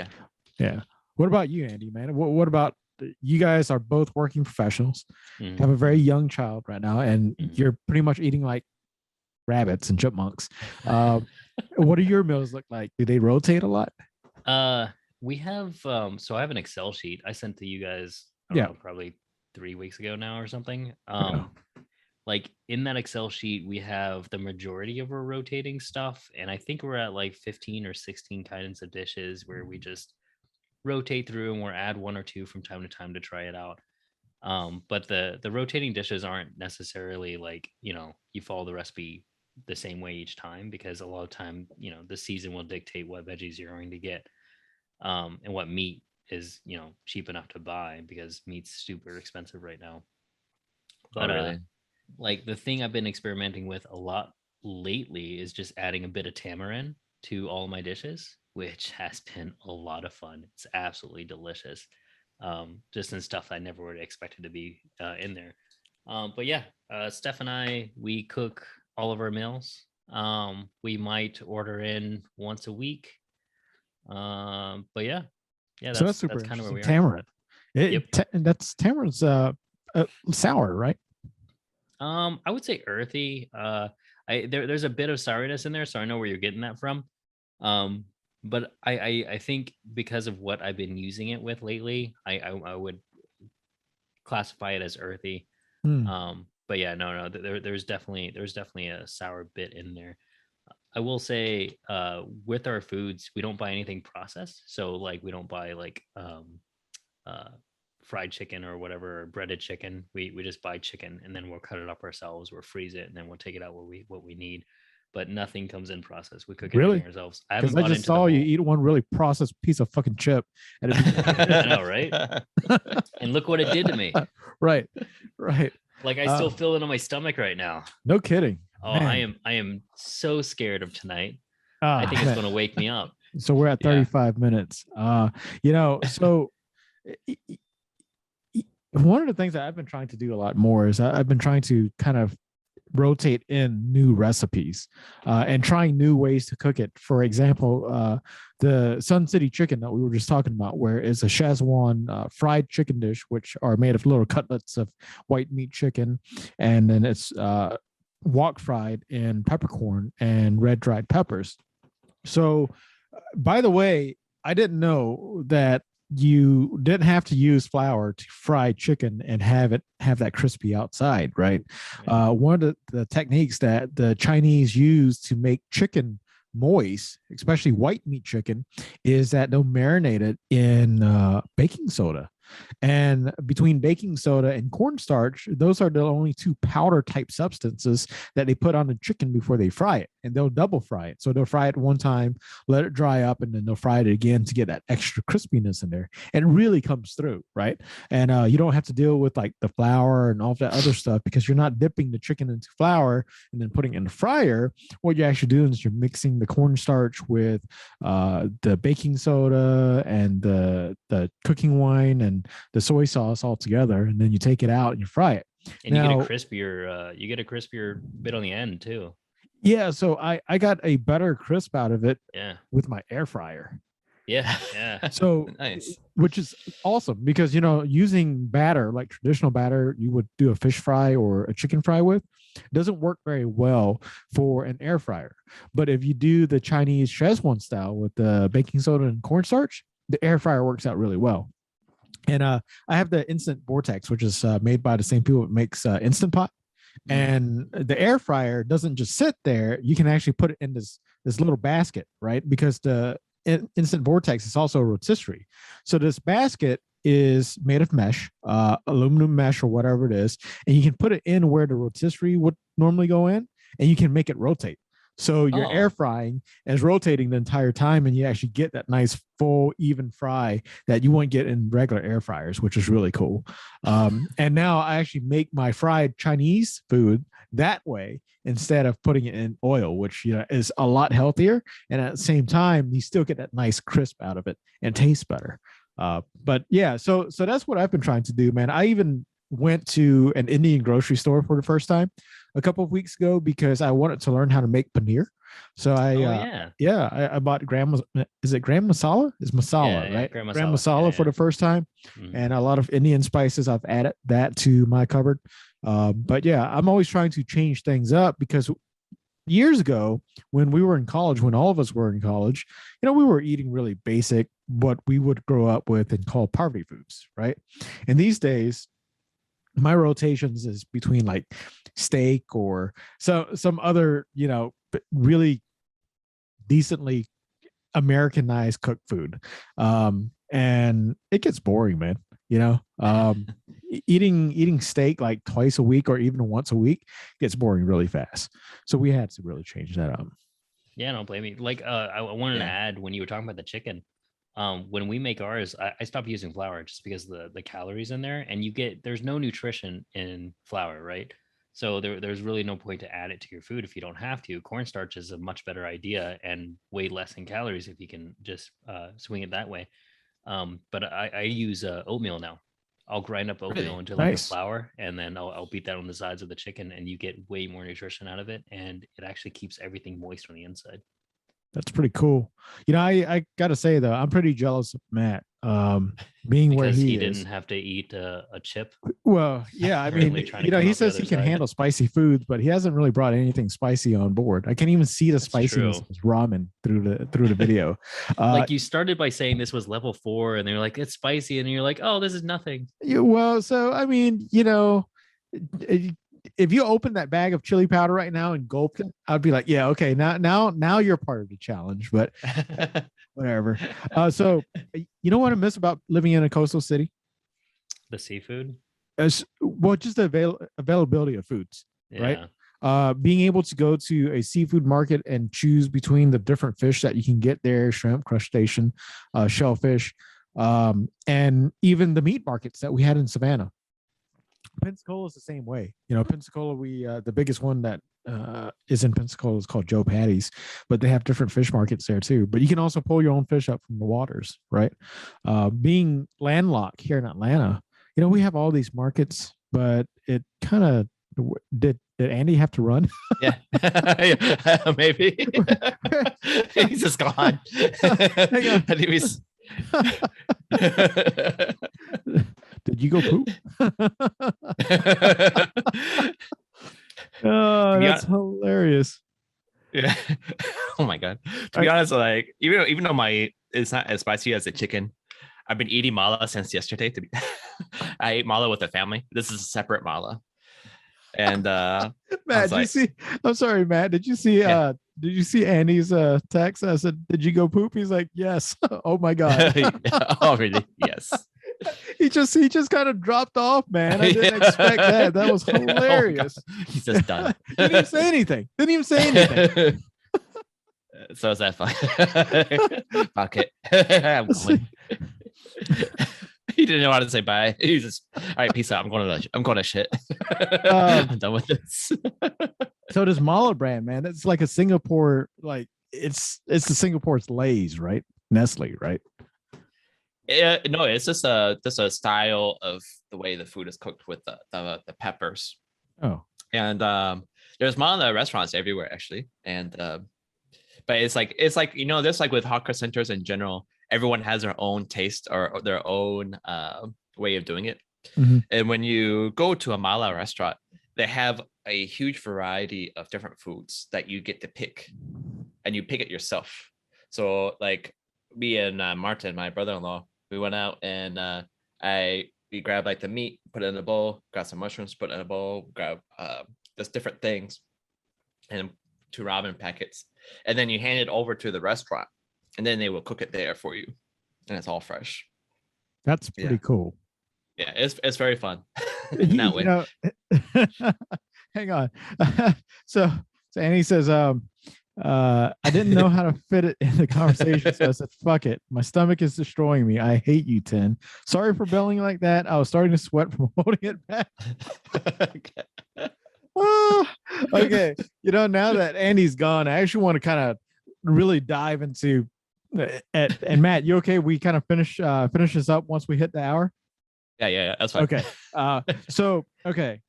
Yeah. What about you, Andy? Man, what about you guys? Are both working professionals, Mhm. have a very young child right now, and Mhm. you're pretty much eating like rabbits and chipmunks. What do your meals look like? Do they rotate a lot? We have so I have an Excel sheet I sent to you guys probably 3 weeks ago now or something. Like in that Excel sheet, we have the majority of our rotating stuff, and I think we're at like 15 or 16 kinds of dishes where we just rotate through and we'll add 1 or 2 from time to time to try it out. But the rotating dishes aren't necessarily like, you follow the recipe the same way each time, because a lot of time, the season will dictate what veggies you're going to get, and what meat is, cheap enough to buy, because meat's super expensive right now. But really? like the thing I've been experimenting with a lot lately is just adding a bit of tamarind to all my dishes, which has been a lot of fun. It's absolutely delicious. Just in stuff I never would have expected to be in there. But yeah, Steph and I, we cook all of our meals. We might order in once a week. But yeah, So that's super that's kind of where we are. tamarind. Yep. That's tamarind's sour, right? I would say earthy. There's a bit of sourness in there, so I know where you're getting that from. But I think because of what I've been using it with lately, I would classify it as earthy. But yeah, no, there's definitely a sour bit in there. I will say, with our foods, we don't buy anything processed. So like we don't buy like fried chicken or whatever, or breaded chicken. We just buy chicken and then we'll cut it up ourselves, we'll freeze it, and then we'll take it out what we need. But nothing comes in processed. We cook everything ourselves. I Because I just saw you eat one really processed piece of fucking chip. And I know, right? And look what it did to me. Right. Like I still feel it in my stomach right now. No kidding. Oh, Man. I am so scared of tonight. I think it's going to wake me up. So we're at 35 minutes. So one of the things that I've been trying to do a lot more is I've been trying to kind of rotate in new recipes and trying new ways to cook it. For example, the Sun City chicken that we were just talking about, where it's a Szechuan fried chicken dish, which are made of little cutlets of white meat chicken, and then it's wok fried in peppercorn and red dried peppers. So, by the way, I didn't know that you didn't have to use flour to fry chicken and have that crispy outside, right? One of the techniques that the Chinese use to make chicken moist, especially white meat chicken, is that they'll marinate it in baking soda. And between baking soda and cornstarch, those are the only two powder type substances that they put on the chicken before they fry it. And they'll double fry it. So they'll fry it one time, let it dry up, and then they'll fry it again to get that extra crispiness in there. And it really comes through, right? And you don't have to deal with like the flour and all of that other stuff because you're not dipping the chicken into flour and then putting it in the fryer. What you're actually doing is you're mixing the cornstarch with the baking soda and the cooking wine and the soy sauce all together, and then you take it out and you fry it. And you get a crispier bit on the end too. Yeah, so I got a better crisp out of it with my air fryer. Yeah. So Nice. Which is awesome because using batter like traditional batter you would do a fish fry or a chicken fry with doesn't work very well for an air fryer. But if you do the Chinese Szechuan style with the baking soda and cornstarch, the air fryer works out really well. And I have the Instant Vortex, which is made by the same people that makes Instant Pot. And the air fryer doesn't just sit there. You can actually put it in this little basket, right? Because the Instant Vortex is also a rotisserie. So this basket is made of mesh, aluminum mesh or whatever it is. And you can put it in where the rotisserie would normally go in, and you can make it rotate. So you're air frying and it's rotating the entire time, and you actually get that nice full even fry that you won't get in regular air fryers, which is really cool. And now I actually make my fried Chinese food that way instead of putting it in oil, which is a lot healthier. And at the same time, you still get that nice crisp out of it and tastes better. But yeah, so that's what I've been trying to do, man. I even went to an Indian grocery store for the first time a couple of weeks ago because I wanted to learn how to make paneer. So I bought is it gram masala? It's masala, right? Gram masala for the first time. Mm-hmm. And a lot of Indian spices. I've added that to my cupboard. But yeah, I'm always trying to change things up because years ago when we were in college, when all of us were in college, we were eating really basic, what we would grow up with and call poverty foods, right? And these days, my rotations is between like steak or some other, really decently Americanized cooked food. And it gets boring, man. Eating steak like twice a week or even once a week gets boring really fast. So we had to really change that up. Yeah, don't blame me. Like I wanted to add when you were talking about the chicken. When we make ours, I stopped using flour just because the calories in there, and there's no nutrition in flour, right? So there's really no point to add it to your food if you don't have to. Cornstarch is a much better idea and way less in calories if you can just swing it that way. But I use oatmeal now. I'll grind up oatmeal into like a flour, and then I'll beat that on the sides of the chicken, and you get way more nutrition out of it, and it actually keeps everything moist on the inside. That's pretty cool. I got to say, though, I'm pretty jealous of Matt being because where he didn't have to eat a chip. Well, yeah, I mean, he says he can handle spicy foods, but he hasn't really brought anything spicy on board. I can't even see the spiciness of his ramen through the video. Like you started by saying this was level 4, and they're like, it's spicy, and you're like, oh, this is nothing. Well, so I mean, if you open that bag of chili powder right now and gulped it, I'd be like, yeah, okay, now you're part of the challenge, but whatever. So you know what I miss about living in a coastal city? The seafood? Just the availability of foods, right? Being able to go to a seafood market and choose between the different fish that you can get there, shrimp, crustacean, shellfish, and even the meat markets that we had in Savannah. Pensacola is the same way. Pensacola, the biggest one that is in Pensacola is called Joe Patty's, but they have different fish markets there too. But you can also pull your own fish up from the waters, right? Being landlocked here in Atlanta, we have all these markets, but it kind of Did Andy have to run? Yeah, maybe he's just gone. Hang on. I think he's. Did you go poop? Oh, that's hilarious. Yeah. Oh my god. To be honest, like even though it's not as spicy as the chicken, I've been eating mala since yesterday. I ate mala with the family. This is a separate mala. And Matt, did you see? I'm sorry, Matt. Did you see? Did you see Andy's text? I said, "Did you go poop?" He's like, "Yes." Oh my god. Oh really? Yes. He just kind of dropped off, man. I didn't expect that. That was hilarious. He's just done. Didn't even say anything. Didn't even say anything. So is that fun? Fuck it. I'm going. He didn't know how to say bye. He was just, all right, peace out. I'm going to shit. I'm done with this. So does Mala brand, man. It's like a Singapore, like it's the Singapore's Lay's, right? Nestle, right? Yeah, no, it's just a style of the way the food is cooked with the peppers. Oh, and there's Mala restaurants everywhere actually, and but it's like there's like with hawker centers in general, everyone has their own taste or their own way of doing it. Mm-hmm. And when you go to a Mala restaurant, they have a huge variety of different foods that you get to pick, and you pick it yourself. So like me and Martin, my brother-in-law, we went out and we grabbed like the meat, put it in a bowl, got some mushrooms, put it in a bowl, grab just different things, and 2 ramen packets, and then you hand it over to the restaurant, and then they will cook it there for you, and it's all fresh. That's pretty cool. Yeah, it's very fun. In that way. Hang on. So Annie says, I didn't know how to fit it in the conversation, so I said, fuck it. My stomach is destroying me. I hate you, Thien. Sorry for belling like that. I was starting to sweat from holding it back. Oh, okay. Now that Andy's gone, I actually want to kind of really dive into and Matt, you okay? We kind of finish this up once we hit the hour. Yeah, that's fine. Okay. So okay.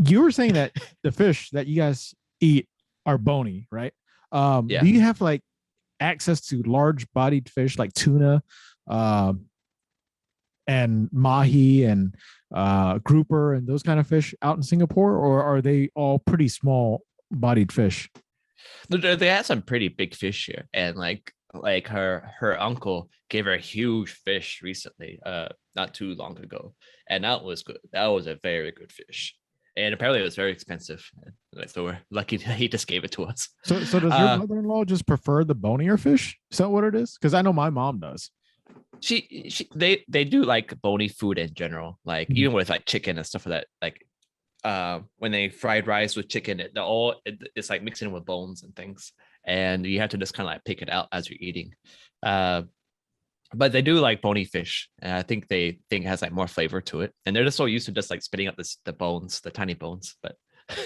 You were saying that the fish that you guys eat are bony, right? Do you have like access to large bodied fish like tuna, and mahi and grouper and those kind of fish out in Singapore, or are they all pretty small bodied fish? They had some pretty big fish here, and like her uncle gave her a huge fish recently, not too long ago, and that was good. That was a very good fish, and apparently it was very expensive. So we're lucky that he just gave it to us. So does your mother-in-law just prefer the bonier fish? Is that what it is? Because I know my mom does. They do like bony food in general, like even with like chicken and stuff like that. Like when they fried rice with chicken, it's like mixing with bones and things, and you have to just kind of like pick it out as you're eating. But they do like bony fish, and I think they think it has like more flavor to it, and they're just so used to just like spitting out the bones, the tiny bones. But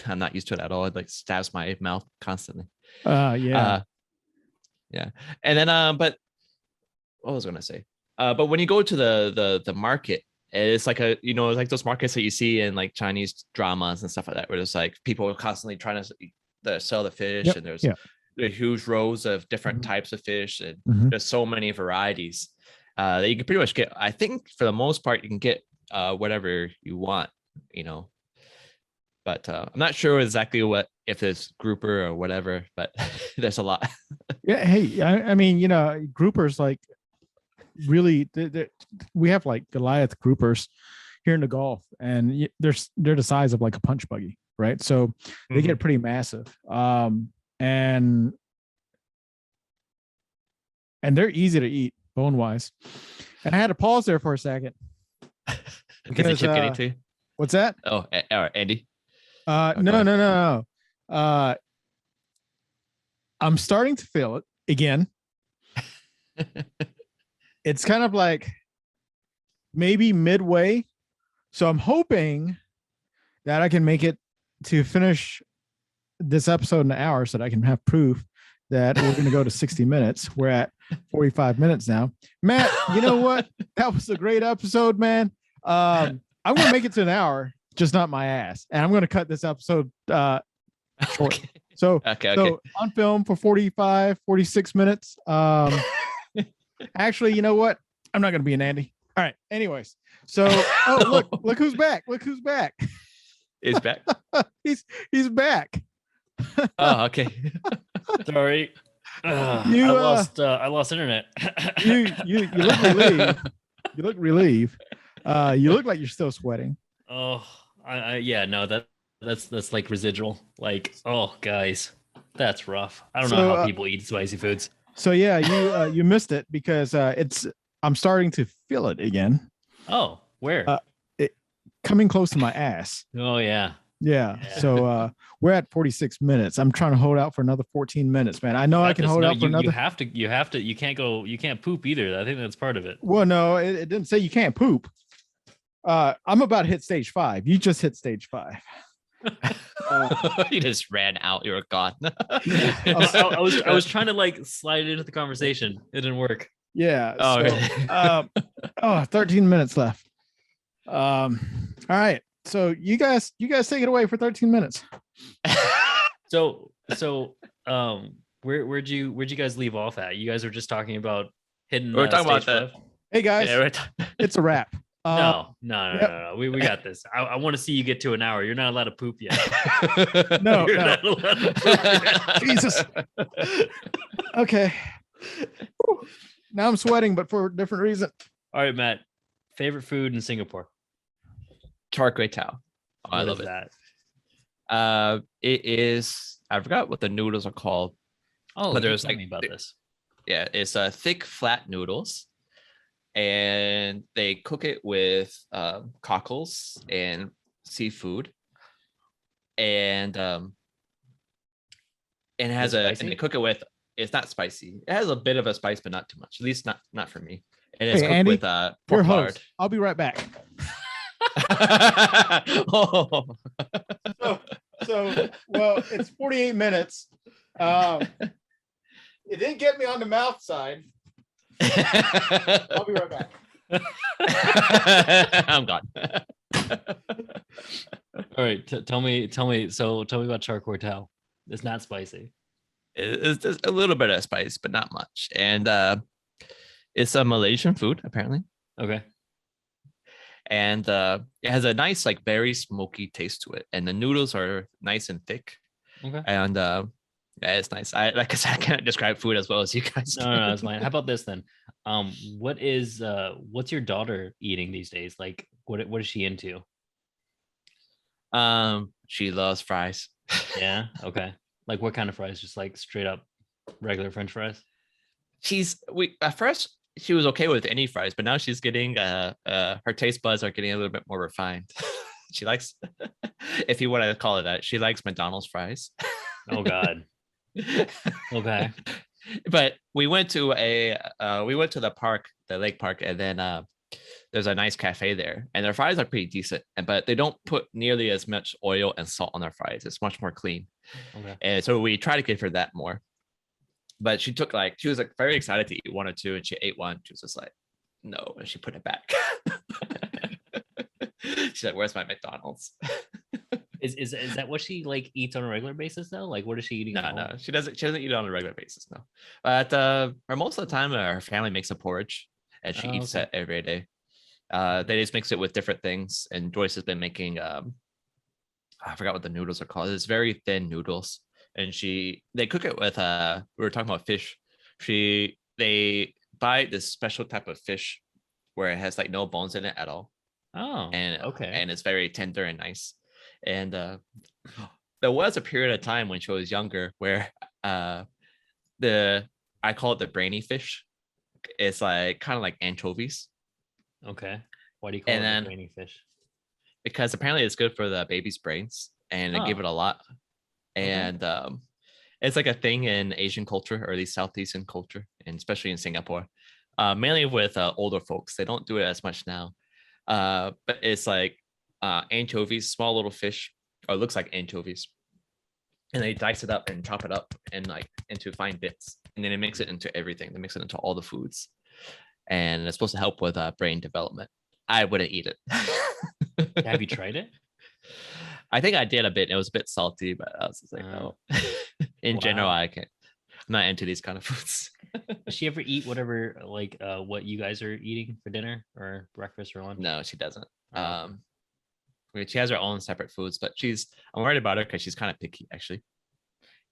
I'm not used to it at all. It like stabs my mouth constantly. Yeah. And then but what was I gonna say? But when you go to the market, it's like it's like those markets that you see in like Chinese dramas and stuff like that, where there's like people are constantly trying to sell the fish, and there's huge rows of different types of fish, and there's so many varieties that you can pretty much get. I think for the most part you can get whatever you want, but I'm not sure exactly if it's grouper or whatever, but there's a lot. Yeah. Hey, I mean, groupers, like really, we have like Goliath groupers here in the Gulf, and they're the size of like a punch buggy, right? So they get pretty massive, and they're easy to eat bone wise. And I had to pause there for a second because Chip getting to you. What's that? Oh, Andy. No. I'm starting to feel it again. It's kind of like maybe midway. So I'm hoping that I can make it to finish this episode in an hour so that I can have proof that we're going to go to 60 minutes. We're at 45 minutes now. Matt, you know what? That was a great episode, man. I'm going to make it to an hour just not my ass. And I'm going to cut this episode short. Okay. So, Okay. so on film for 45, 46 minutes. Actually, you know what? I'm not going to be an Andy. All right. Anyways. So, oh, look who's back. Look who's back. Is back. He's back. Oh, okay. Sorry. You, I lost internet. You look relieved. You look relieved. You look like you're still sweating. Oh, yeah, no, that's like residual. Like, oh, guys, that's rough. I don't know how people eat spicy foods. So yeah, you missed it because I'm starting to feel it again. Oh, where? Coming close to my ass. Oh yeah. Yeah. So we're at 46 minutes. I'm trying to hold out for another 14 minutes, man. I know I can hold out for another. You have to. You can't poop either. I think that's part of it. Well, no, it didn't say you can't poop. I'm about to hit stage 5. You just hit stage 5. You just ran out. You were gone. I was trying to like slide it into the conversation. It didn't work. Yeah. Oh, So, 13 minutes left. All right. So you guys take it away for 13 minutes. So where'd you guys leave off at? You guys were just talking about hidden. We're talking about that. Hey guys, Yeah, it's a wrap. No. Yep. We got this. I want to see you get to an hour. You're not allowed to poop yet. No, You're no. not allowed to poop yet. Jesus. Okay. Now I'm sweating, but for a different reason. All right, Matt. Favorite food in Singapore? Char Kway Teow. Oh, I What love is it. that? It is. I forgot what the noodles are called. Oh, But you there's told like me about this. Yeah, it's thick, flat noodles, and they cook it with cockles and seafood, and it has Is it and spicy? they cook it with. It's not spicy. It has a bit of a spice, but not too much. At least not for me. And it's Hey, cooked Andy, with Your pork host. lard. I'll be right back. Oh. So well, it's 48 minutes. It didn't get me on the mouth side. I'll be right back. I'm gone. All right, tell me. So tell me about char kway teow. It's not spicy. It's just a little bit of spice, but not much. And it's a Malaysian food, apparently. Okay. And it has a nice, like, very smoky taste to it. And the noodles are nice and thick. Okay. And yeah, it's nice. Like I said, I can't describe food as well as you guys. No, it's fine. How about this then? What's your daughter eating these days? Like, what is she into? She loves fries. Yeah. Okay. Like, what kind of fries? Just like straight up regular French fries? At first she was okay with any fries, but now she's getting her taste buds are getting a little bit more refined. She likes, if you want to call it that, she likes McDonald's fries. Oh God. Okay. But we went to the park, the lake park, and then there's a nice cafe there, and their fries are pretty decent, but they don't put nearly as much oil and salt on their fries. It's much more clean. Okay. And so we try to give her that more. But she was like very excited to eat one or two, and she ate one. She was just like, no, and she put it back. She's like, where's my McDonald's? Is that what she like eats on a regular basis though? Like, what is she eating? No, she doesn't eat it on a regular basis, no. But for most of the time, her family makes a porridge, and she eats that every day. They just mix it with different things, and Joyce has been making I forgot what the noodles are called. It's very thin noodles, and they cook it with we were talking about fish. They buy this special type of fish where it has like no bones in it at all. Oh, And okay. and it's very tender and nice. And there was a period of time when she was younger where I call it the brainy fish. It's like kind of like anchovies. Okay. Why do you call And it then- a brainy fish? Because apparently it's good for the baby's brains, and they give Oh. it a lot. Okay. And it's like a thing in Asian culture, or at least Southeastern culture, and especially in Singapore, mainly with older folks. They don't do it as much now, but it's like anchovies, small little fish, or it looks like anchovies, and they dice it up and chop it up and like into fine bits, and then they mix it into everything. They mix it into all the foods, and it's supposed to help with brain development. I wouldn't eat it. Have you tried it? I think I did a bit. It was a bit salty, but I was just like, no. In general, Wow. I can't. I'm not into these kind of foods. Does she ever eat whatever what you guys are eating for dinner or breakfast or lunch? No, she doesn't. Oh, okay. I mean, she has her own separate foods, but I'm worried about her because she's kind of picky, actually.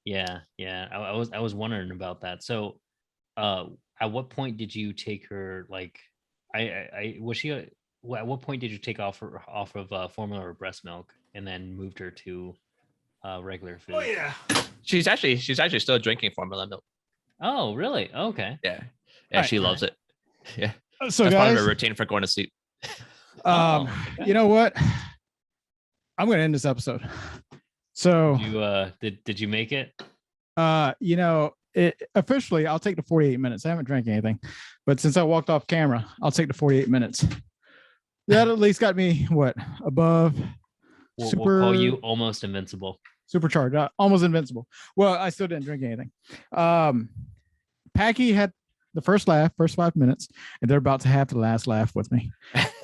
Yeah. I was wondering about that. So, at what point did you take her? Like, I was she? At what point did you take off of formula or breast milk and then moved her to regular food? She's actually still drinking formula milk. Oh, really? Okay. Yeah, Alright. she loves it. Yeah, So that's part of guys, her routine for going to sleep. Oh, you know what? I'm going to end this episode. So, Did you make it? officially, I'll take the 48 minutes. I haven't drank anything, but since I walked off camera, I'll take the 48 minutes. That at least got me above We'll super call you almost invincible. supercharged, almost invincible. Well, I still didn't drink anything. Paqui had the first 5 minutes, and they're about to have the last laugh with me.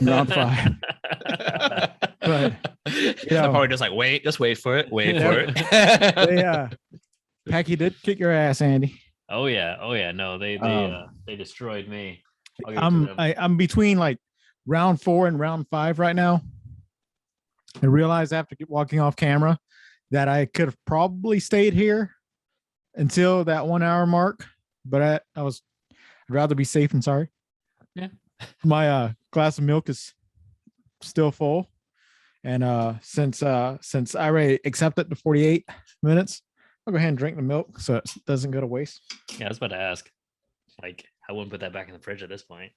Round 5. But I'm probably just like, just wait for it. Wait for it. Paqui did kick your ass, Andy. Oh yeah. No, they destroyed me. I'll give it to them. I'm between like round 4 and round 5 right now. I realized after walking off camera that I could have probably stayed here until that 1 hour mark, but I'd rather be safe than sorry. Yeah. My glass of milk is still full, and since I already accepted the 48 minutes, I'll go ahead and drink the milk so it doesn't go to waste. Yeah, I was about to ask. Like, I wouldn't put that back in the fridge at this point.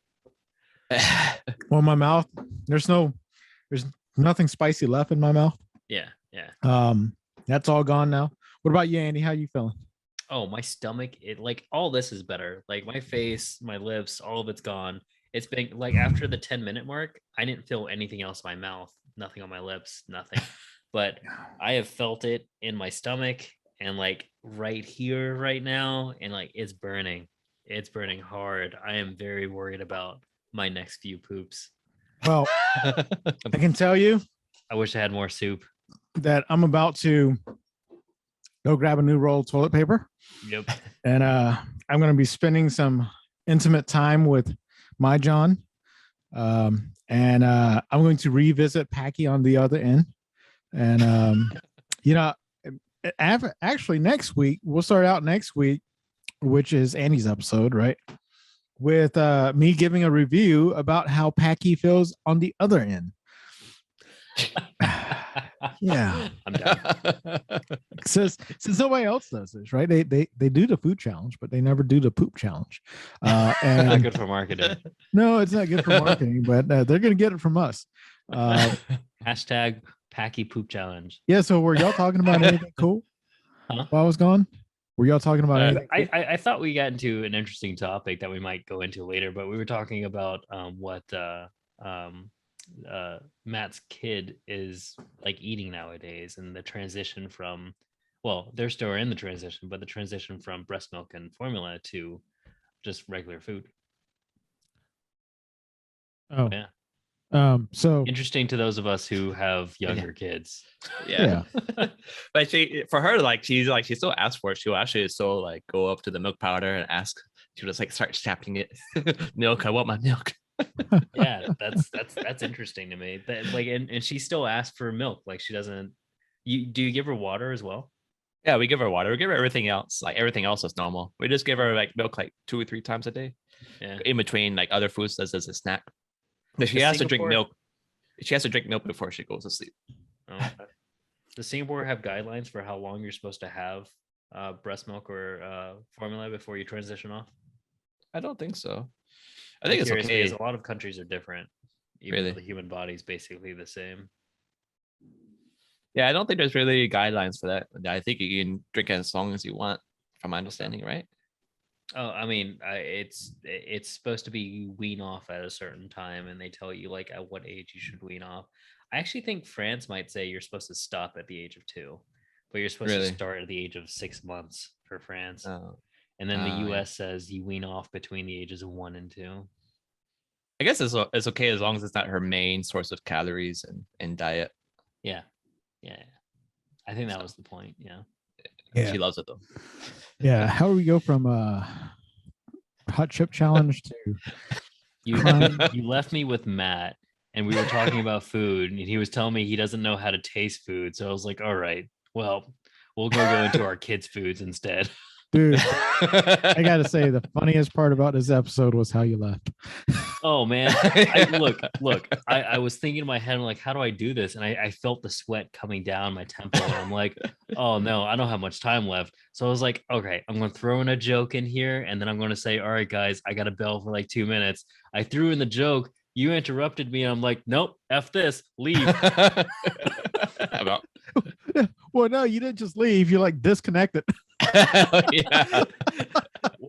Well, my mouth, there's nothing spicy left in my mouth. Yeah. That's all gone now. What about you, Andy? How you feeling? Oh, my stomach, all this is better. Like my face, my lips, all of it's gone. It's been like after the 10-minute mark, I didn't feel anything else in my mouth, nothing on my lips, nothing. But I have felt it in my stomach and like right here right now, and like it's burning. It's burning hard. I am very worried about my next few poops. Well, I can tell you I wish I had more soup. that I'm about to go grab a new roll of toilet paper. Yep. And I'm going to be spending some intimate time with my John. And I'm going to revisit Paqui on the other end. And, actually next week, we'll start out next week, which is Andy's episode, right? With me giving a review about how Paqui feels on the other end. Yeah. I'm down. Since nobody else does this, right? They do the food challenge, but they never do the poop challenge. Not And good for marketing. no, it's not good for marketing, but they're gonna get it from us. Hashtag Paqui Poop Challenge. Yeah. So were y'all talking about anything cool Huh? while I was gone? Were y'all talking about anything? I thought we got into an interesting topic that we might go into later, but we were talking about what Matt's kid is like eating nowadays, and the transition from, well, they're still in the transition, but the transition from breast milk and formula to just regular food. Oh, Yeah. So Interesting to those of us who have younger kids. Yeah. But for her, like she still asks for it. She'll actually still like go up to the milk powder and ask. She'll just like start tapping it. Milk, I want my milk. Yeah, that's interesting to me. That like, and she still asks for milk. Like she doesn't. Do you give her water as well? Yeah, we give her water. We give her everything else. Like everything else is normal. We just give her like milk like 2 or 3 times a day. Yeah. In between like other foods as a snack. But she has to drink milk. She has to drink milk before she goes to sleep. Oh, okay. Does Singapore have guidelines for how long you're supposed to have breast milk or formula before you transition off? I don't think so. I think it's okay. Because a lot of countries are different. Even Really? though the human body is basically the same. Yeah, I don't think there's really guidelines for that. I think you can drink as long as you want, from my understanding, right? Oh, I mean, it's supposed to be wean off at a certain time, and they tell you like at what age you should wean off. I actually think France might say you're supposed to stop at the age of 2, but you're supposed to start at the age of 6 months for France. Oh. And then the US says you wean off between the ages of 1 and 2. I guess it's okay as long as it's not her main source of calories and diet. Yeah. Yeah. I think that was the point. Yeah. Yeah. She loves it though. Yeah. How do we go from hot chip challenge to You left me with Matt and we were talking about food and he was telling me he doesn't know how to taste food. So I was like, all right, well, we'll go into our kids' foods instead. dude? I gotta say, the funniest part about this episode was how you left. Oh man. Look, I was thinking in my head, I'm like, how do I do this? And I felt the sweat coming down my temple. And I'm like, oh no, I don't have much time left. So I was like, okay, I'm gonna throw in a joke in here, and then I'm gonna say, all right, guys, I got a bell for like 2 minutes. I threw in the joke, you interrupted me, and I'm like, nope, F this, leave. About Well, no, you didn't just leave. You like disconnected. yeah.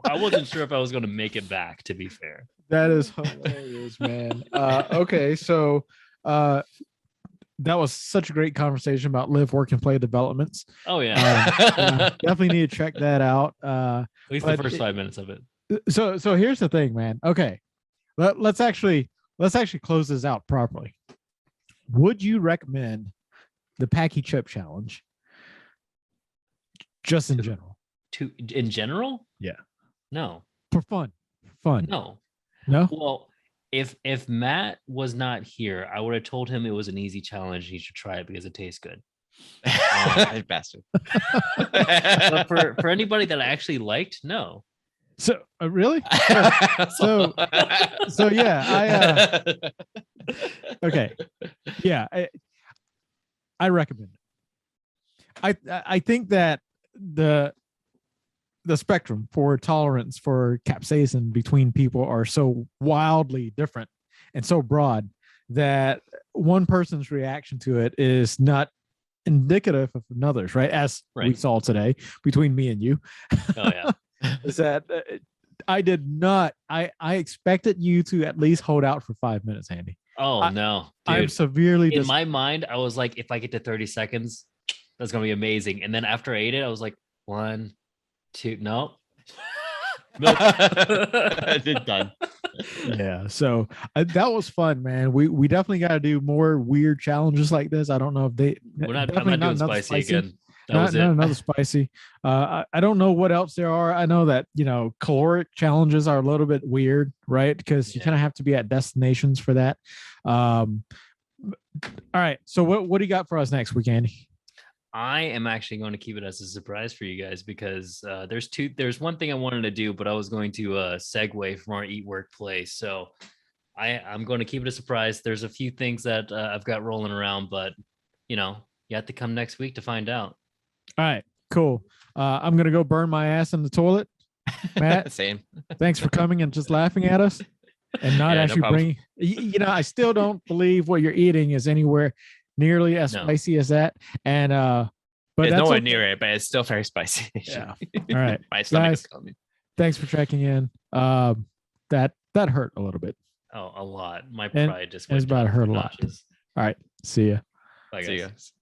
I wasn't sure if I was gonna make it back, to be fair. That is hilarious, man. Okay, so that was such a great conversation about live, work, and play developments. Oh yeah. Definitely need to check that out. At least the first 5 minutes of it. So here's the thing, man. Okay, let's actually close this out properly. Would you recommend the Paqui Chip challenge? Just in general. In general? Yeah. No. For fun. No. No? Well, if Matt was not here, I would have told him it was an easy challenge. He should try it because it tastes good. Bastard. But for anybody that I actually liked, no. So really? So yeah, okay. Yeah, I recommend it. I think that the spectrum for tolerance for capsaicin between people are so wildly different and so broad that one person's reaction to it is not indicative of another's, right? As we saw today between me and you. Oh yeah. Is that I did not. I expected you to at least hold out for 5 minutes, Andy. Oh no, dude. I'm severely in my mind. I was like, if I get to 30 seconds, that's gonna be amazing. And then after I ate it, I was like, 1, 2, no. Done. Yeah. So that was fun, man. We definitely got to do more weird challenges like this. I don't know if they. I'm not definitely doing another spicy again. That not was it. another spicy. I don't know what else there are. I know that caloric challenges are a little bit weird, right? Because you kind of have to be at destinations for that. All right. So what do you got for us next week, Andy? I am actually going to keep it as a surprise for you guys because there's one thing I wanted to do, but I was going to segue from our eat work play. So I'm going to keep it a surprise. There's a few things that I've got rolling around, but you have to come next week to find out. All right, cool. I'm gonna go burn my ass in the toilet. Matt, Same. Thanks for coming and just laughing at us and not actually bringing. I still don't believe what you're eating is anywhere nearly as spicy as that. And but it's nowhere near it, but it's still very spicy. Yeah. All right, my stomach guys, is calling me. Thanks for checking in. That hurt a little bit. Oh, a lot. My pride just went about to hurt a lot. notches. All right, see ya. Bye, guys. See you guys.